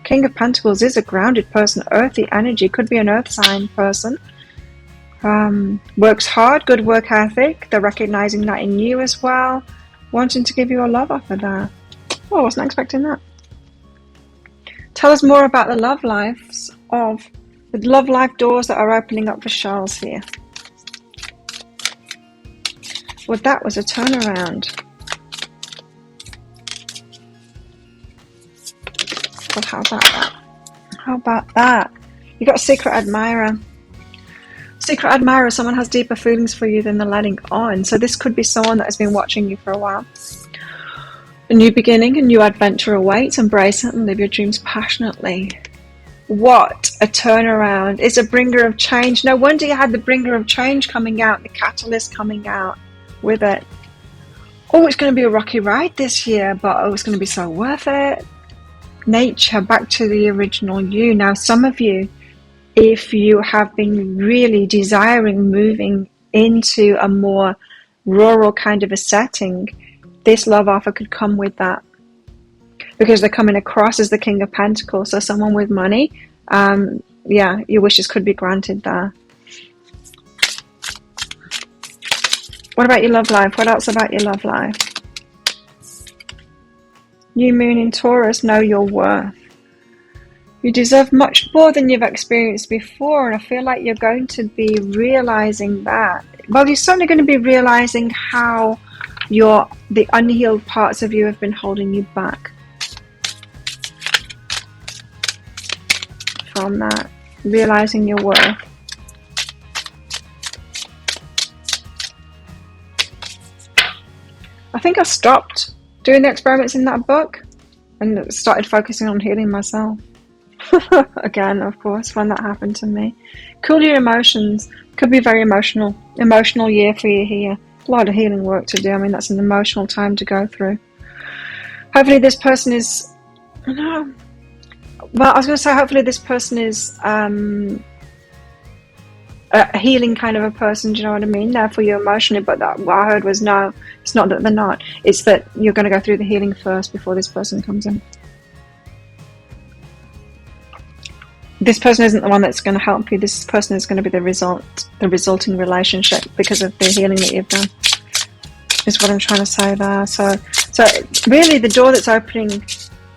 King of Pentacles is a grounded person, earthy energy, could be an earth sign person. Works hard, good work ethic. They're recognizing that in you as well. Wanting to give you a love offer there. Oh, I wasn't expecting that. Tell us more about the love lives of the love life doors that are opening up for Charles here. Well, that was a turnaround. Well, how about that? How about that? You got a secret admirer. Secret admirer, someone has deeper feelings for you than they're letting on. So this could be someone that has been watching you for a while. A new beginning, a new adventure awaits. Embrace it and live your dreams passionately. What a turnaround. It's a bringer of change. No wonder you had the bringer of change coming out, the catalyst coming out with it. Oh, it's going to be a rocky ride this year, but oh, it's going to be so worth it. Nature, back to the original you. Now, some of you, if you have been really desiring moving into a more rural kind of a setting, this love offer could come with that. Because they're coming across as the King of Pentacles, so someone with money, yeah, your wishes could be granted there. What about your love life? What else about your love life? New moon in Taurus, know your worth. You deserve much more than you've experienced before, and I feel like you're going to be realizing that. Well, you're certainly going to be realizing how the unhealed parts of you have been holding you back. From that, realizing your worth. I think I stopped doing the experiments in that book and started focusing on healing myself. Again, of course, when that happened to me. Cool your emotions. Could be very emotional year for you here. A lot of healing work to do. I mean, that's an emotional time to go through. Hopefully this person is, no, well, I was going to say hopefully this person is a healing kind of a person, do you know what I mean? Therefore you're emotionally, but what I heard was no, it's not that they're not. It's that you're going to go through the healing first before this person comes in. This person isn't the one that's going to help you. This person is going to be the resulting relationship because of the healing that you've done, is what I'm trying to say there. So So really the door that's opening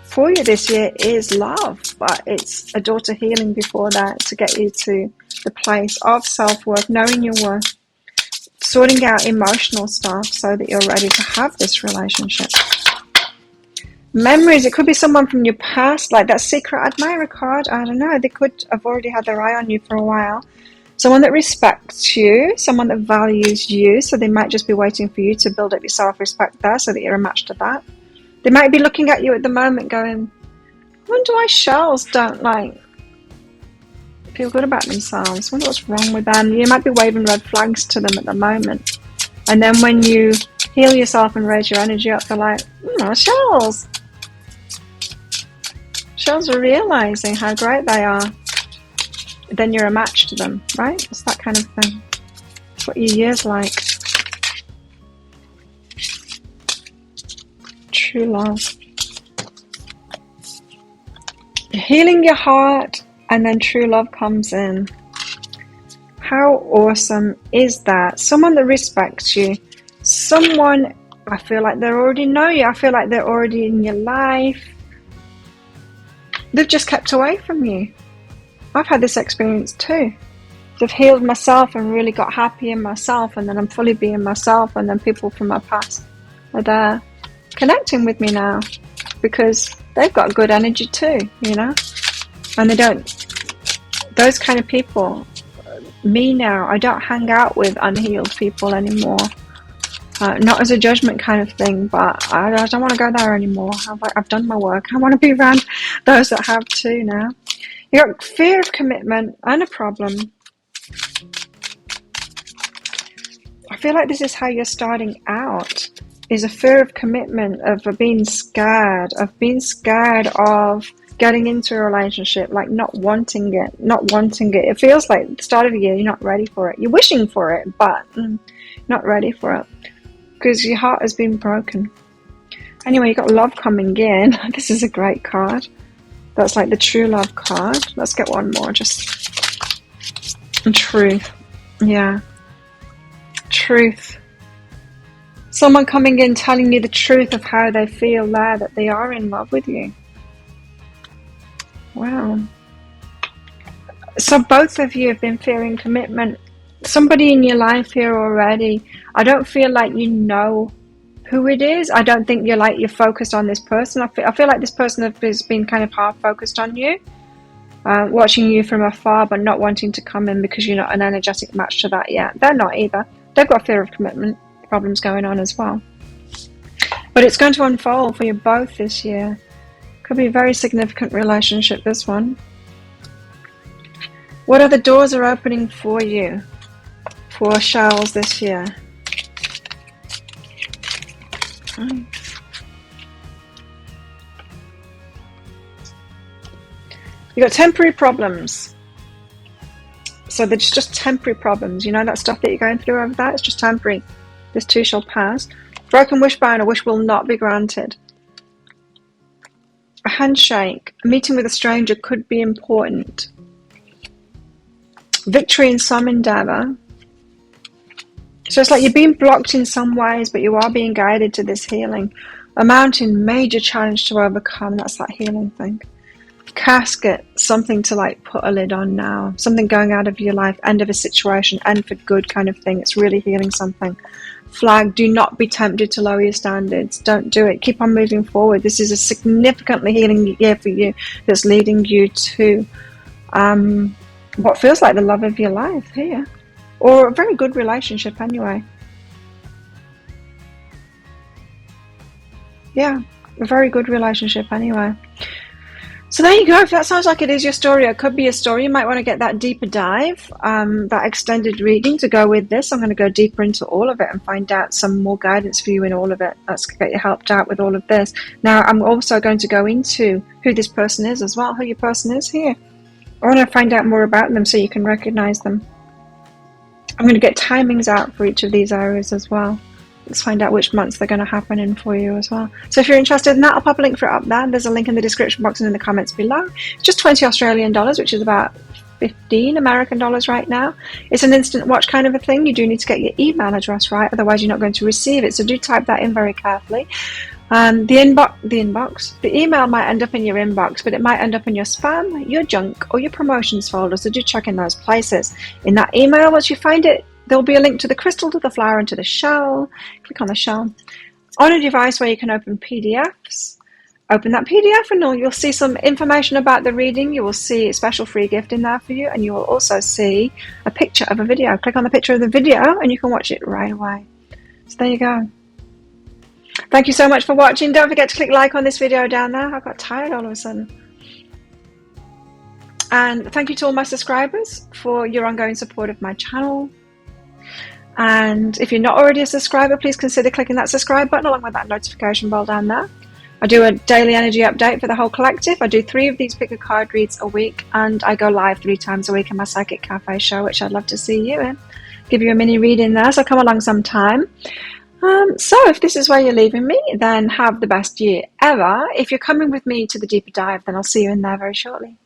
for you this year is love, but it's a door to healing before that, to get you to the place of self-worth, knowing your worth, sorting out emotional stuff so that you're ready to have this relationship. Memories, it could be someone from your past, like that secret admirer card. I don't know, they could have already had their eye on you for a while. Someone that respects you, someone that values you, so they might just be waiting for you to build up your self-respect there so that you're a match to that. They might be looking at you at the moment going, I wonder why shells don't feel good about themselves. I wonder what's wrong with them. You might be waving red flags to them at the moment. And then when you heal yourself and raise your energy up, they're like, shells. Shells are realizing how great they are. Then you're a match to them, right? It's that kind of thing. It's what your year's like. True love. Healing your heart, and then true love comes in. How awesome is that? Someone that respects you. Someone, I feel like they already know you. I feel like they're already in your life. They've just kept away from you. I've had this experience too. I've healed myself and really got happy in myself, and then I'm fully being myself, and then people from my past are there connecting with me now because they've got good energy too, and they don't, those kind of people, me now, I don't hang out with unhealed people anymore. Not as a judgment kind of thing, but I don't want to go there anymore. I've done my work. I want to be around those that have too now. You got fear of commitment and a problem. I feel like this is how you're starting out, is a fear of commitment, of being scared of getting into a relationship, like not wanting it. It feels like at the start of the year, you're not ready for it. You're wishing for it, but not ready for it because your heart has been broken. Anyway, you got love coming in. This is a great card. That's like the true love card. Let's get one more, just truth. Yeah. Truth. Someone coming in telling you the truth of how they feel there, that they are in love with you. Wow. So both of you have been fearing commitment. Somebody in your life here already. I don't feel like you know who it is. I don't think you're focused on this person. I feel like this person has been kind of half focused on you, watching you from afar, but not wanting to come in because you're not an energetic match to that yet. They're not either. They've got fear of commitment problems going on as well. But it's going to unfold for you both this year. Could be a very significant relationship, this one. What other doors are opening for you, for shells this year? You got temporary problems. So they're just temporary problems. You know that stuff that you're going through over that? It's just temporary. This too shall pass. Broken wishbone, a wish will not be granted. A handshake, a meeting with a stranger could be important. Victory in some endeavor. So it's like you're being blocked in some ways, but you are being guided to this healing. A mountain, major challenge to overcome. That's that healing thing. Casket, something to put a lid on now. Something going out of your life, end of a situation, end for good kind of thing. It's really healing something. Flag, do not be tempted to lower your standards. Don't do it. Keep on moving forward. This is a significantly healing year for you that's leading you to what feels like the love of your life here. Or a very good relationship anyway. Yeah, a very good relationship anyway. So there you go. If that sounds like it is your story, it could be a story. You might want to get that deeper dive, that extended reading to go with this. I'm going to go deeper into all of it and find out some more guidance for you in all of it. Let's get you helped out with all of this. Now, I'm also going to go into who this person is as well, who your person is here. I want to find out more about them so you can recognize them. I'm going to get timings out for each of these areas as well. Let's find out which months they're going to happen in for you as well. So if you're interested in that, I'll pop a link for it up there. There's a link in the description box and in the comments below. It's just 20 Australian dollars, which is about 15 American dollars right now. It's an instant watch kind of a thing. You do need to get your email address right, otherwise you're not going to receive it. So do type that in very carefully. The email might end up in your inbox, but it might end up in your spam, your junk, or your promotions folder. So do check in those places. In that email, once you find it, there'll be a link to the crystal, to the flower, and to the shell. Click on the shell. On a device where you can open PDFs, open that PDF and you'll see some information about the reading. You will see a special free gift in there for you, and you will also see a picture of a video. Click on the picture of the video and you can watch it right away. So there you go. Thank you so much for watching. Don't forget to click like on this video down there. I got tired all of a sudden. And thank you to all my subscribers for your ongoing support of my channel. And if you're not already a subscriber, please consider clicking that subscribe button along with that notification bell down there. I do a daily energy update for the whole collective. I do 3 of these pick a card reads a week, and I go live 3 times a week in my Psychic Cafe show, which I'd love to see you in. Give you a mini reading there, so come along sometime. So if this is where you're leaving me, then have the best year ever. If you're coming with me to the deeper dive, then I'll see you in there very shortly.